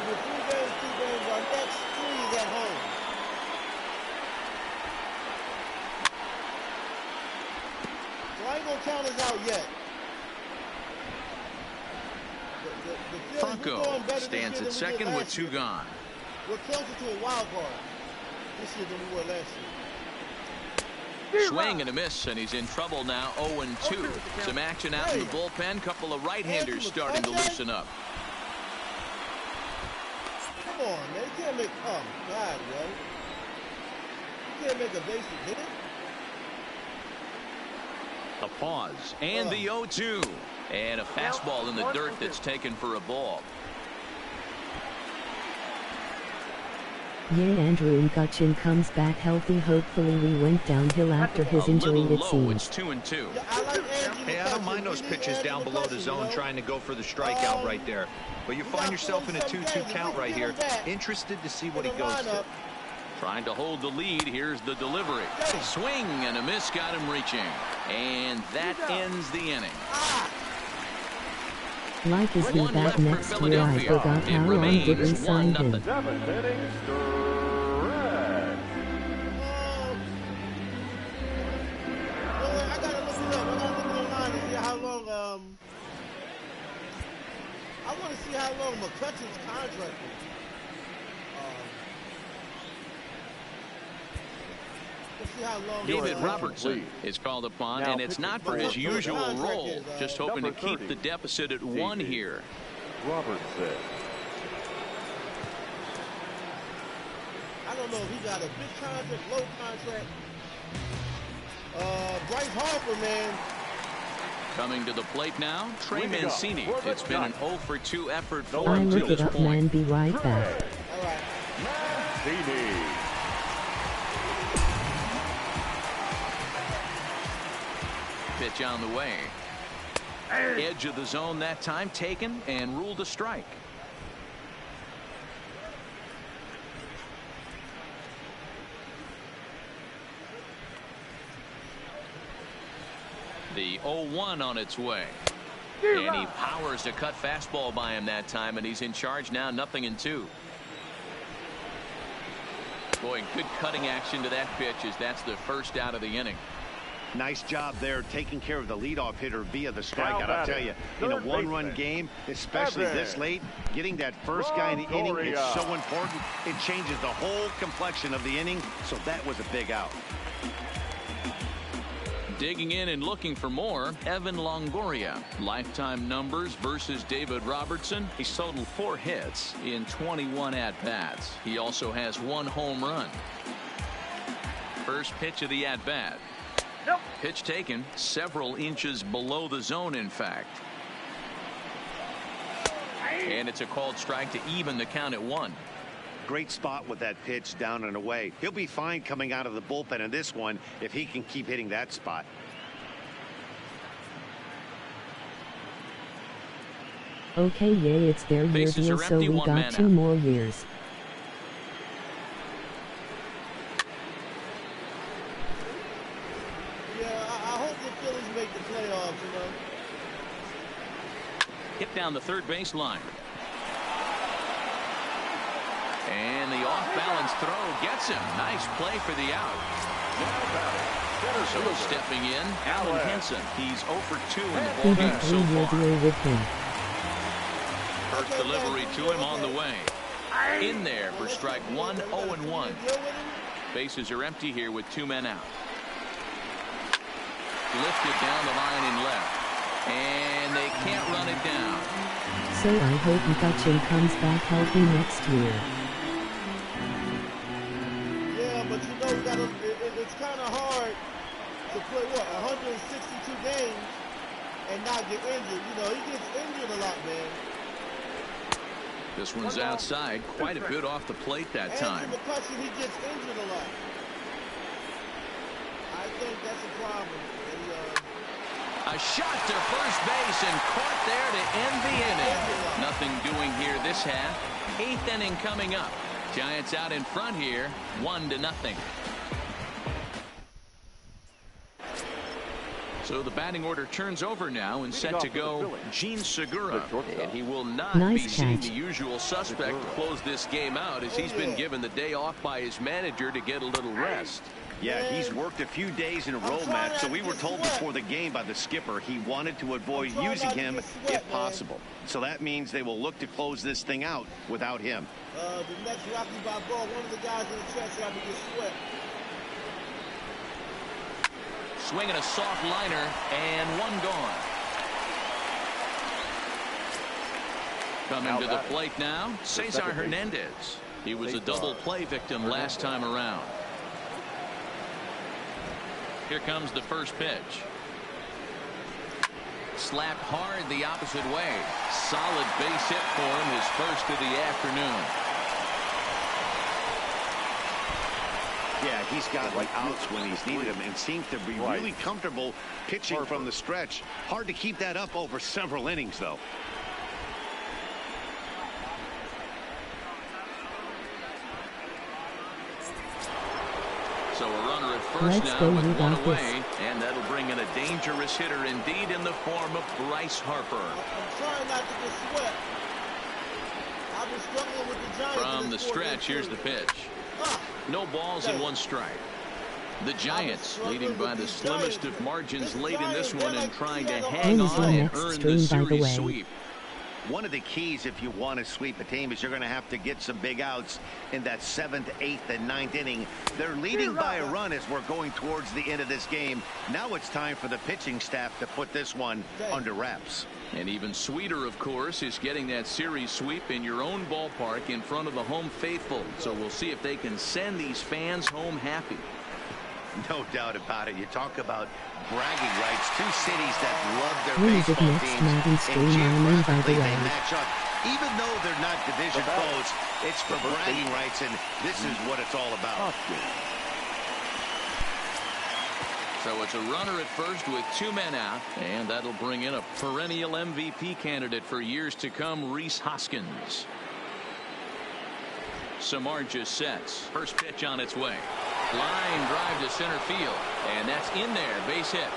With 3 games, 2 games, our next 3 is at home. So I ain't gonna count us out yet. The Franco stands at second with 2 gone. We're closer to a wild card this year than we were last year. Swing and a miss, and he's in trouble now. 0-2. Some action out in the bullpen. Couple of right-handers starting to loosen up. Come on, man. You can't make, oh, God, man. You can't make a basic hit. A pause, and the 0-2. And a fastball in the dirt that's taken for a ball. Yeah, Andrew McCutcheon comes back healthy. Hopefully we went downhill after his injury, it seems. It's 2-2. Hey, I don't mind those pitches down below the zone trying to go for the strikeout right there. But you find yourself in a 2-2 count right here. Interested to see what he goes to. Trying to hold the lead. Here's the delivery. Swing and a miss got him reaching. And that ends the inning. Like is he back next year? I forgot how long did we sign him. 7th inning stretch. I gotta look it up. I gotta look it online and see how long how long McCutcheon's contract is. Let's see how long David Robertson is called upon, and it's not for his usual role. Just hoping to keep the deficit at 1 here. Robertson. I don't know if he got a big contract, low contract. Bryce Harper, man. Coming to the plate now, Trey Mancini. It's been an 0 for 2 effort for I him to look this it up, point. man. Be right back. All right. Mancini. Pitch on the way. Edge of the zone that time taken and ruled a strike. The 0-1 on its way. And he powers a cut fastball by him that time, and he's in charge now, 0-2. Boy, good cutting action to that pitch as that's the first out of the inning. Nice job there taking care of the leadoff hitter via the strikeout. I'll tell you, in a one-run game, especially this late, getting that first guy in the inning is so important. It changes the whole complexion of the inning, so that was a big out. Digging in and looking for more, Evan Longoria. Lifetime numbers versus David Robertson. He's totaled 4 hits in 21 at-bats. He also has 1 home run. First pitch of the at-bat. Pitch taken several inches below the zone, in fact. And it's a called strike to even the count at 1. Great spot with that pitch down and away. He'll be fine coming out of the bullpen in this one if he can keep hitting that spot. Okay, yay, it's their year Bases deal, are so empty, we 1 got man 2 out. more years. Yeah, I hope the Phillies make the playoffs, you know. Hit down the third base line. And the off-balance throw gets him. Nice play for the out. So stepping in, Alan Henson. He's 0 for 2 in the He ballgame got so 3-year far. deal with him. First delivery to him on the way. In there for strike 1, 0-1. Bases are empty here with 2 men out. Lifted down the line in left. And they can't run it down. So I hope McCutcheon comes back healthy next year. Yeah, but you know, it's kind of hard to play, 162 games and not get injured. You know, he gets injured a lot, man. This one's outside, quite a bit off the plate that time. McCutcheon, he gets injured a lot. I think that's a problem. A shot to first base and caught there to end the inning. Nothing doing here this half. 8th inning coming up. Giants out in front here, 1-0. So the batting order turns over now and set to go Gene Segura. And he will not be seeing the usual suspect close this game out as he's been given the day off by his manager to get a little rest. Yeah, he's worked a few days in a row, Matt, so we were told before the game by the skipper he wanted to avoid using him if possible. So that means they will look to close this thing out without him. The next Rocky Balboa, one of the guys in the chat said I would get swept. Swinging a soft liner and 1 gone. Coming to the plate now, Cesar Hernandez. He was a double play victim last time around. Here comes the first pitch. Slapped hard the opposite way. Solid base hit for him, his first of the afternoon. Yeah, he's got the outs when he's needed them and seems to be really comfortable pitching from the stretch. Hard to keep that up over several innings, though. So a runner at first now with 1 away, and that'll bring in a dangerous hitter indeed in the form of Bryce Harper. I'm trying not to get swept. I've been struggling with the Giants. From the stretch, here's the pitch. No balls and 1 strike. The Giants leading by the slimmest of margins late in this one and trying to hang on and earn the series sweep. One of the keys if you want to sweep a team is you're going to have to get some big outs in that 7th, 8th, and 9th inning. They're leading by a run as we're going towards the end of this game. Now it's time for the pitching staff to put this one under wraps. And even sweeter, of course, is getting that series sweep in your own ballpark in front of the home faithful. So we'll see if they can send these fans home happy. No doubt about it. You talk about bragging rights. Two cities that love their baseball teams. And geographically, they match up. Even though they're not division foes, it's for bragging rights, and this is what it's all about. So it's a runner at first with 2 men out, and that'll bring in a perennial MVP candidate for years to come, Rhys Hoskins. Samardzija sets. First pitch on its way. Line drive to center field, and that's in there. Base hit.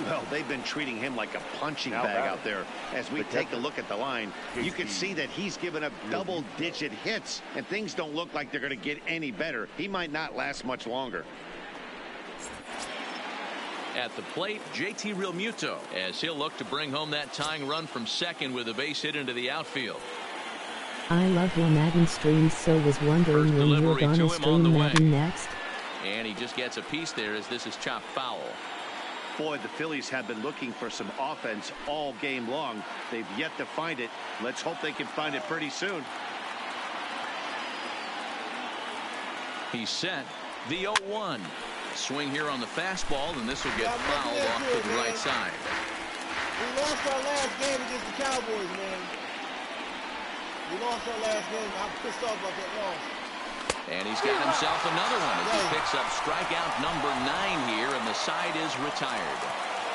Well, they've been treating him like a punching bag out there. As we take a look at the line, you can see that he's given up double-digit hits, and things don't look like they're going to get any better. He might not last much longer. At the plate, JT Realmuto, as he'll look to bring home that tying run from second with a base hit into the outfield. I love your Madden streams, so was wondering when you're gonna stream Madden next. And he just gets a piece there as this is chopped foul. Boy, the Phillies have been looking for some offense all game long. They've yet to find it. Let's hope they can find it pretty soon. He's set. The 0-1. Swing here on the fastball, and this will get fouled off to the right side. We lost our last game against the Cowboys, man. We lost our last game. I'm pissed off about that loss. And he's got himself another one as he picks up strikeout number 9 here, and the side is retired.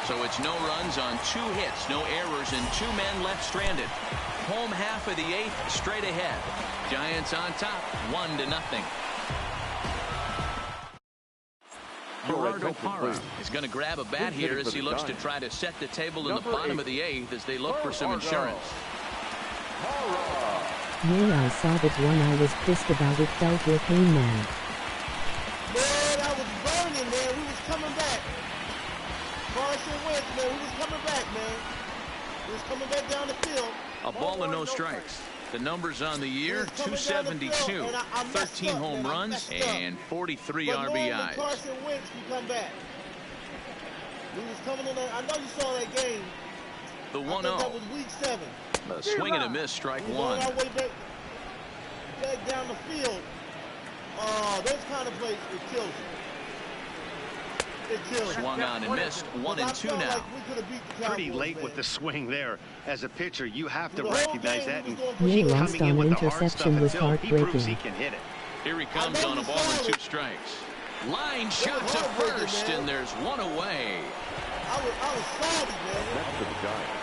So it's no runs on 2 hits, no errors, and 2 men left stranded. Home half of the 8th, straight ahead. Giants on top, 1-0. Gerardo Parra is going to grab a bat here as he looks to try to set the table in the bottom of the 8th as they look for some insurance. Yeah, I saw that one. I was pissed about it. Felt your pain, man. Man, I was burning, man. We was coming back. Carson Wentz, man. We was coming back, man. We was coming back down the field. A ball and no strikes. The numbers on the year, 272, 13 home runs, and 43 RBIs. Carson Wentz can come back. We was coming in there. I know you saw that game. The 1-0. That was week 7. A swing and a miss, strike 1. On our way back down the field. Those kind of plays, it kills you. It kills you. Swung on and missed. 1-2 now. Like we beat the Cowboys, pretty late man. with the swing there. As a pitcher, you have to recognize that. And He lost on interception was heartbreaking. He can hit it. Here he comes on a ball and 2 strikes. Line shot to first, and there's 1 away. I was salty, man. Next to the Giants.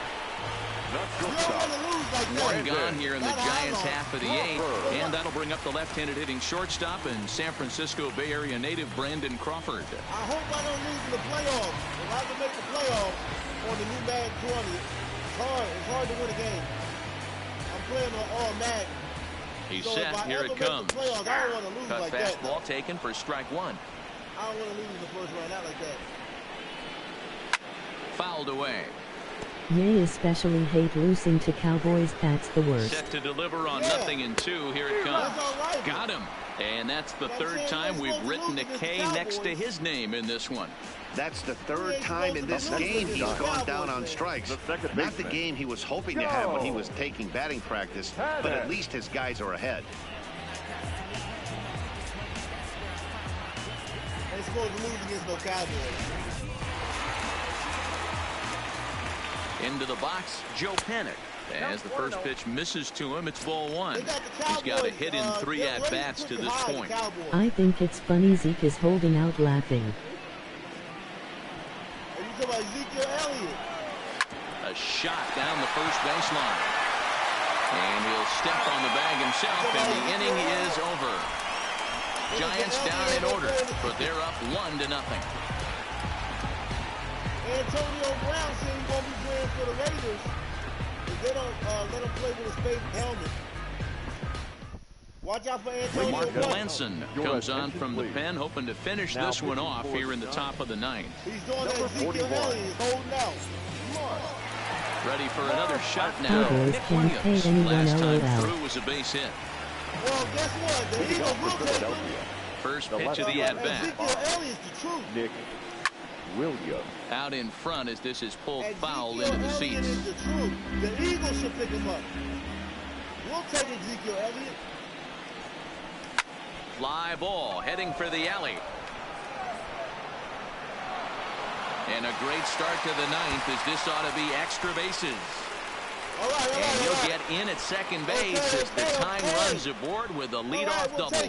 You don't want to lose like that. 1 gone here in the Giants half of the 8th, and that'll bring up the left-handed hitting shortstop and San Francisco Bay Area native Brandon Crawford. I hope I don't lose in the playoffs. If I have to make the playoffs on the new Madden 20, it's hard to win a game. I'm playing on all Madden. He's So set. Here it comes. Playoffs, I don't want to lose Cut like fastball that. taken for strike 1. I don't want to lose in the first round, not like that. Fouled away. Ye especially hate losing to Cowboys. That's the worst. Set to deliver on 0-2. Here it comes. Right. Got him. And that's the 3rd time we've written a K next to his name in this one. That's the 3rd time in this game he's gone down on strikes. Not the game he was hoping to have when he was taking batting practice, but at least his guys are ahead. Ain't supposed to lose against no Cowboys. Into the box, Joe Panic. As the first pitch misses to him, it's ball 1. He's got a hit in 3 at-bats to this point. I think it's funny Zeke is holding out laughing. Are you talking about Ezekiel Elliott? A shot down the first baseline. And he'll step on the bag himself, and the inning is over. Giants down in order, but they're up 1-0. Antonio Brown said he's going to be playing for the Raiders if they don't let him play with his favorite helmet. Watch out for Antonio Mark Brown. Melanson comes on from the pen, hoping to finish this one off here in the top of the ninth. He's doing that Ezekiel Elliott, holding out. Ready for another shot now. Cowboys Nick can't pay Williams, anyone last time LOL. through was a base hit. Well, guess what? The Eagles will take him. First pitch of the at-bat. Ezekiel Elliott's the truth. Nick Williams. Out in front as this is pulled foul Ezekiel into the Elliott seats. is the truth. The Eagles should pick him up. We'll take Ezekiel Elliott. Fly ball heading for the alley. And a great start to the ninth as this ought to be extra bases. And he'll get in at second base as the time runs aboard with a leadoff double.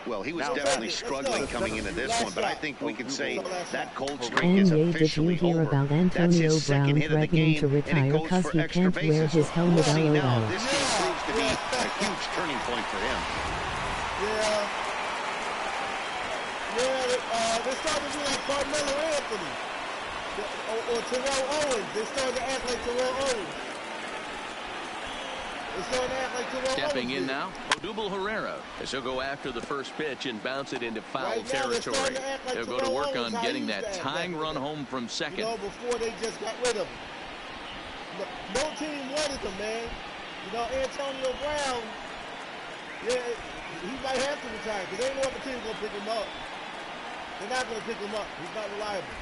Well, he was definitely struggling coming into this one, but I think we could say that cold streak And is Ray, did you officially hear over. about That's Antonio his Brown second hit of the threatening game, to and it retire goes because for he extra can't wear bases. his helmet We'll see now. LOL? This game proves to be a huge turning point for him. Yeah. They're starting to be like Carmelo Anthony. Or Terrell Owens. They're starting to act like Terrell Owens. Stepping in now, Odubel Herrera as he'll go after the first pitch and bounce it into foul territory. They'll go to work on getting that tying run home from second. You know, before they just got rid of him. No team wanted him, man. You know, Antonio Brown, yeah, he might have to retire because ain't no other team going to pick him up. They're not going to pick him up. He's not reliable.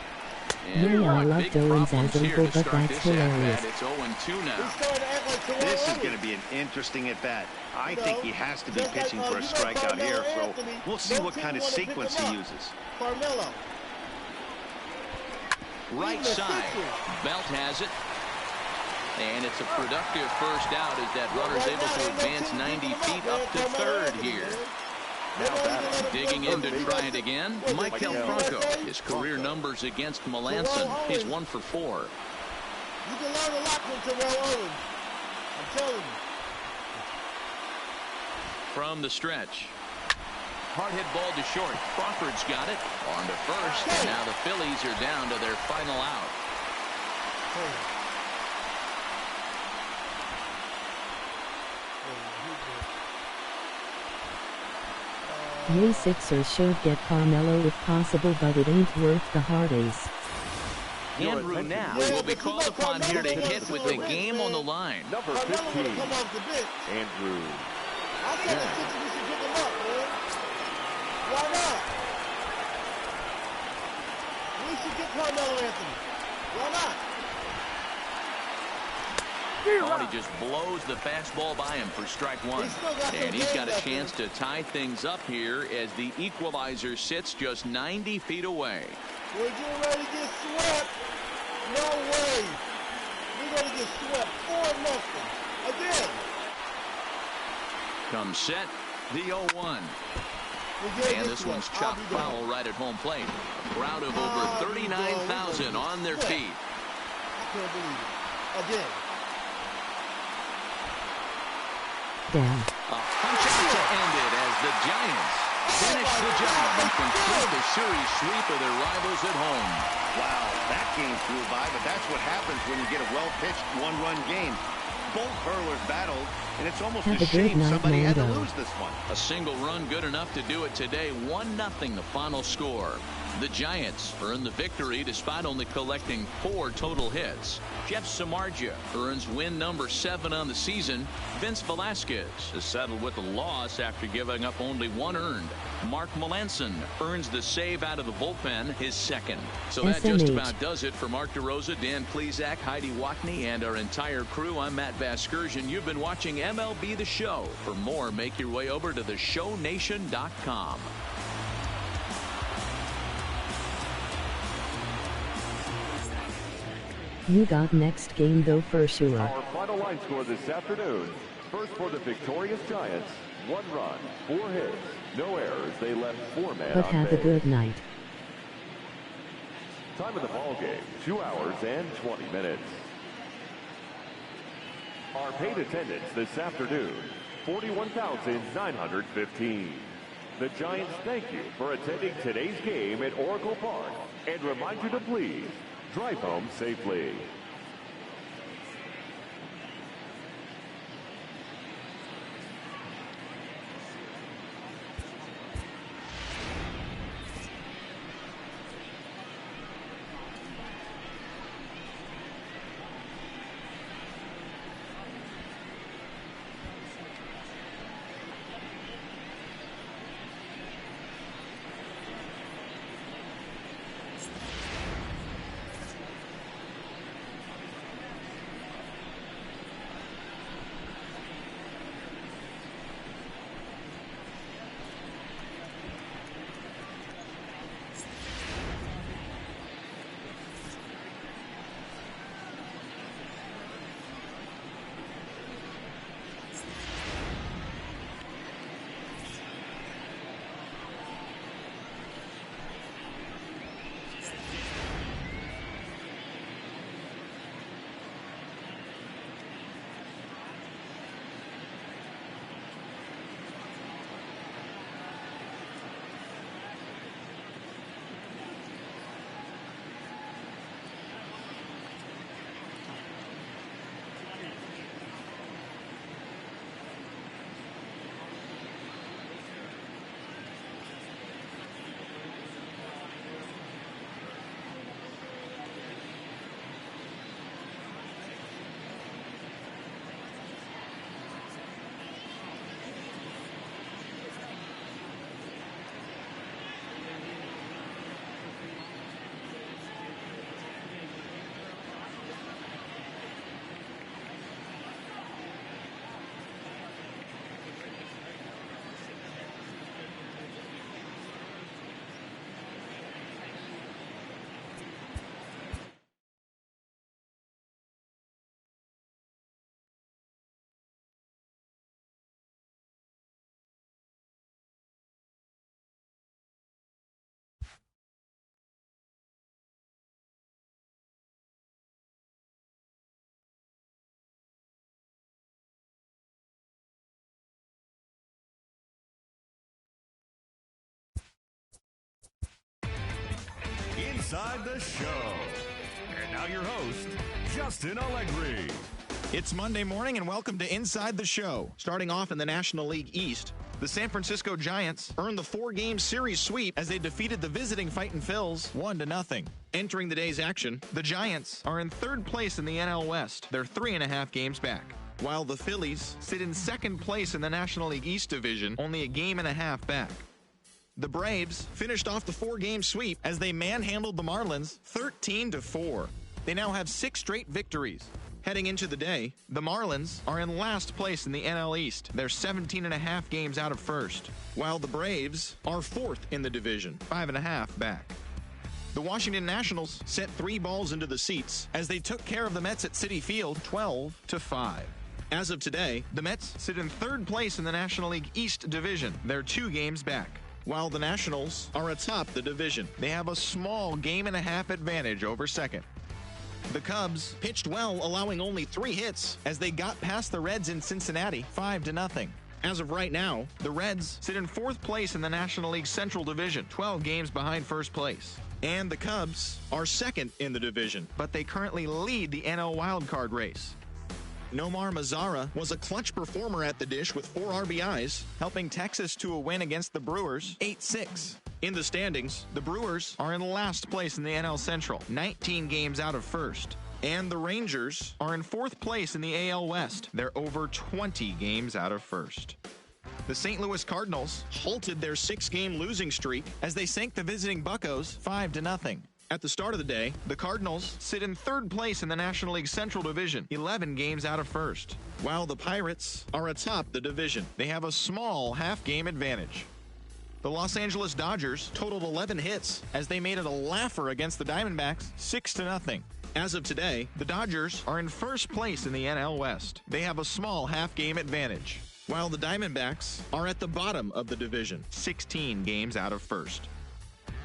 Yeah, I love Owens as Uncle, but that's hilarious. It's 0-2 now. This is going to be an interesting at-bat. I think he has to be pitching for a strikeout here, so we'll see what kind of sequence he uses. Carmelo. Right side. Belt has it. And it's a productive first out as that runner's able to advance 90 feet up to third here. Digging in to try it again, Michael Franco. His career numbers against Melanson. He's 1 for 4. You can learn a lot from Terrell Owens. I'm telling you. From the stretch. Hard hit ball to short. Crawford's got it. On to first. And now the Phillies are down to their final out. Yay, Sixers should get Carmelo if possible, but it ain't worth the heartache. Andrew now will be called upon here to hit with the game on the line. Number 15, Andrew. I said the Sixers, we should pick him up, man. Why not? We should get Carmelo Anthony. Why not? Oh, he just blows the fastball by him for strike one. And he's got a chance to tie things up here as the equalizer sits just 90 feet away. We're getting ready to get swept. No way. We're going to get swept 4-0 again. Comes set, the 0-1. And this one's chopped foul right at home plate. A crowd of over 39,000 on their feet. I can't believe it. Again. Damn. A punch-out to end it as the Giants finish the job and complete the series sweep of their rivals at home. Wow, that game flew by, but that's what happens when you get a well-pitched one-run game. Both hurlers battled, and it's almost a shame somebody had to lose this one. A single run good enough to do it today. 1-0 the final score. The Giants earn the victory despite only collecting 4 total hits. Jeff Samardzija earns win number 7 on the season. Vince Velasquez is settled with a loss after giving up only 1 earned. Mark Melanson earns the save out of the bullpen, his 2nd. So that just about does it for Mark DeRosa, Dan Plesac, Heidi Watney, and our entire crew. I'm Matt Vasgersian. You've been watching MLB The Show. For more, make your way over to theshownation.com. You got next game though for sure. Our final line score this afternoon. First for the victorious Giants. 1 run, 4 hits, no errors. They left 4 men But on have a base. good night. Time of the ball game, 2 hours and 20 minutes. Our paid attendance this afternoon, 41,915. The Giants thank you for attending today's game at Oracle Park and remind you to please drive home safely. Inside the Show. And now your host, Justin Allegri. It's Monday morning and welcome to Inside the Show. Starting off in the National League East, the San Francisco Giants earned the 4-game series sweep as they defeated the visiting Fightin' Phils 1-0. Entering the day's action, the Giants are in third place in the NL West. They're 3.5 games back, while the Phillies sit in second place in the National League East division, only a game and a half back. The Braves finished off the 4-game sweep as they manhandled the Marlins 13-4. They now have 6 straight victories. Heading into the day, the Marlins are in last place in the NL East. They're 17.5 games out of first, while the Braves are fourth in the division, 5.5 back. The Washington Nationals sent 3 balls into the seats as they took care of the Mets at Citi Field 12-5. As of today, the Mets sit in third place in the National League East division. They're 2 games back, while the Nationals are atop the division. They have a small game-and-a-half advantage over second. The Cubs pitched well, allowing only 3 hits as they got past the Reds in Cincinnati 5-0. As of right now, the Reds sit in fourth place in the National League Central Division, 12 games behind first place. And the Cubs are second in the division, but they currently lead the NL wildcard race. Nomar Mazara was a clutch performer at the dish with 4 RBIs, helping Texas to a win against the Brewers 8-6. In the standings, the Brewers are in last place in the NL Central, 19 games out of first. And the Rangers are in fourth place in the AL West. They're over 20 games out of first. The St. Louis Cardinals halted their 6-game losing streak as they sank the visiting Buccos 5-0. At the start of the day, the Cardinals sit in third place in the National League Central Division, 11 games out of first, while the Pirates are atop the division. They have a small half-game advantage. The Los Angeles Dodgers totaled 11 hits as they made it a laugher against the Diamondbacks 6-0. As of today, the Dodgers are in first place in the NL West. They have a small half-game advantage, while the Diamondbacks are at the bottom of the division, 16 games out of first.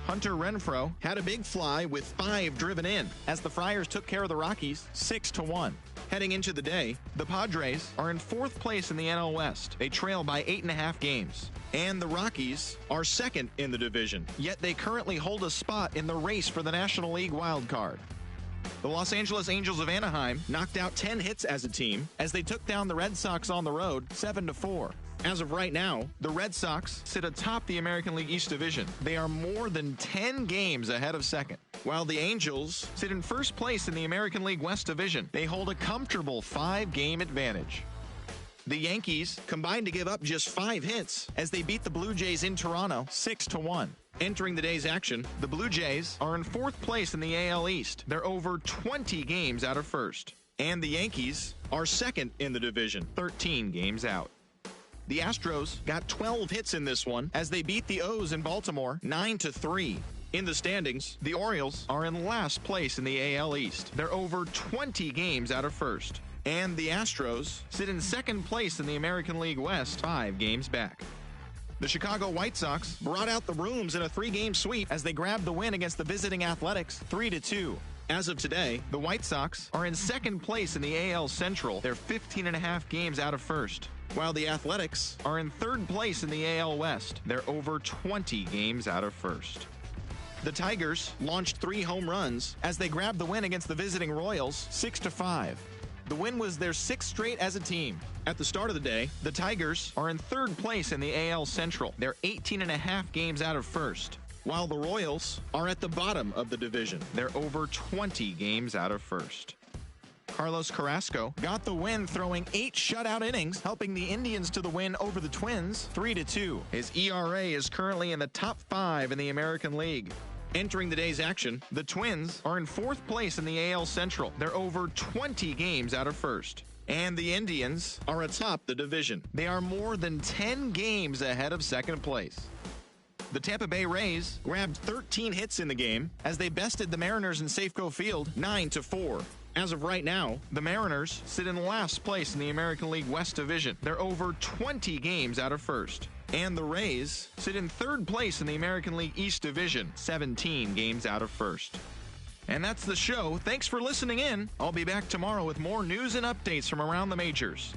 Hunter Renfroe had a big fly with 5 driven in as the Friars took care of the Rockies 6-1. Heading into the day, the Padres are in fourth place in the NL West. They trail by 8.5 games. And the Rockies are second in the division, yet they currently hold a spot in the race for the National League wild card. The Los Angeles Angels of Anaheim knocked out 10 hits as a team as they took down the Red Sox on the road 7-4. As of right now, the Red Sox sit atop the American League East division. They are more than 10 games ahead of second, while the Angels sit in first place in the American League West division. They hold a comfortable 5-game advantage. The Yankees combined to give up just 5 hits as they beat the Blue Jays in Toronto 6-1. Entering the day's action, the Blue Jays are in fourth place in the AL East. They're over 20 games out of first. And the Yankees are second in the division, 13 games out. The Astros got 12 hits in this one as they beat the O's in Baltimore 9-3. In the standings, the Orioles are in last place in the AL East. They're over 20 games out of first. And the Astros sit in second place in the American League West, 5 games back. The Chicago White Sox brought out the rooms in a 3-game sweep as they grabbed the win against the visiting Athletics 3-2. As of today, the White Sox are in second place in the AL Central. They're 15.5 games out of first, while the Athletics are in third place in the AL West. They're over 20 games out of first. The Tigers launched 3 home runs as they grabbed the win against the visiting Royals 6-5. The win was their 6th straight as a team. At the start of the day, the Tigers are in third place in the AL Central. They're 18.5 games out of first, while the Royals are at the bottom of the division. They're over 20 games out of first. Carlos Carrasco got the win throwing 8 shutout innings, helping the Indians to the win over the Twins 3-2. His ERA is currently in the top 5 in the American League. Entering the day's action, the Twins are in fourth place in the AL Central. They're over 20 games out of first. And the Indians are atop the division. They are more than 10 games ahead of second place. The Tampa Bay Rays grabbed 13 hits in the game as they bested the Mariners in Safeco Field 9-4. As of right now, the Mariners sit in last place in the American League West Division. They're over 20 games out of first. And the Rays sit in third place in the American League East Division, 17 games out of first. And that's the show. Thanks for listening in. I'll be back tomorrow with more news and updates from around the majors.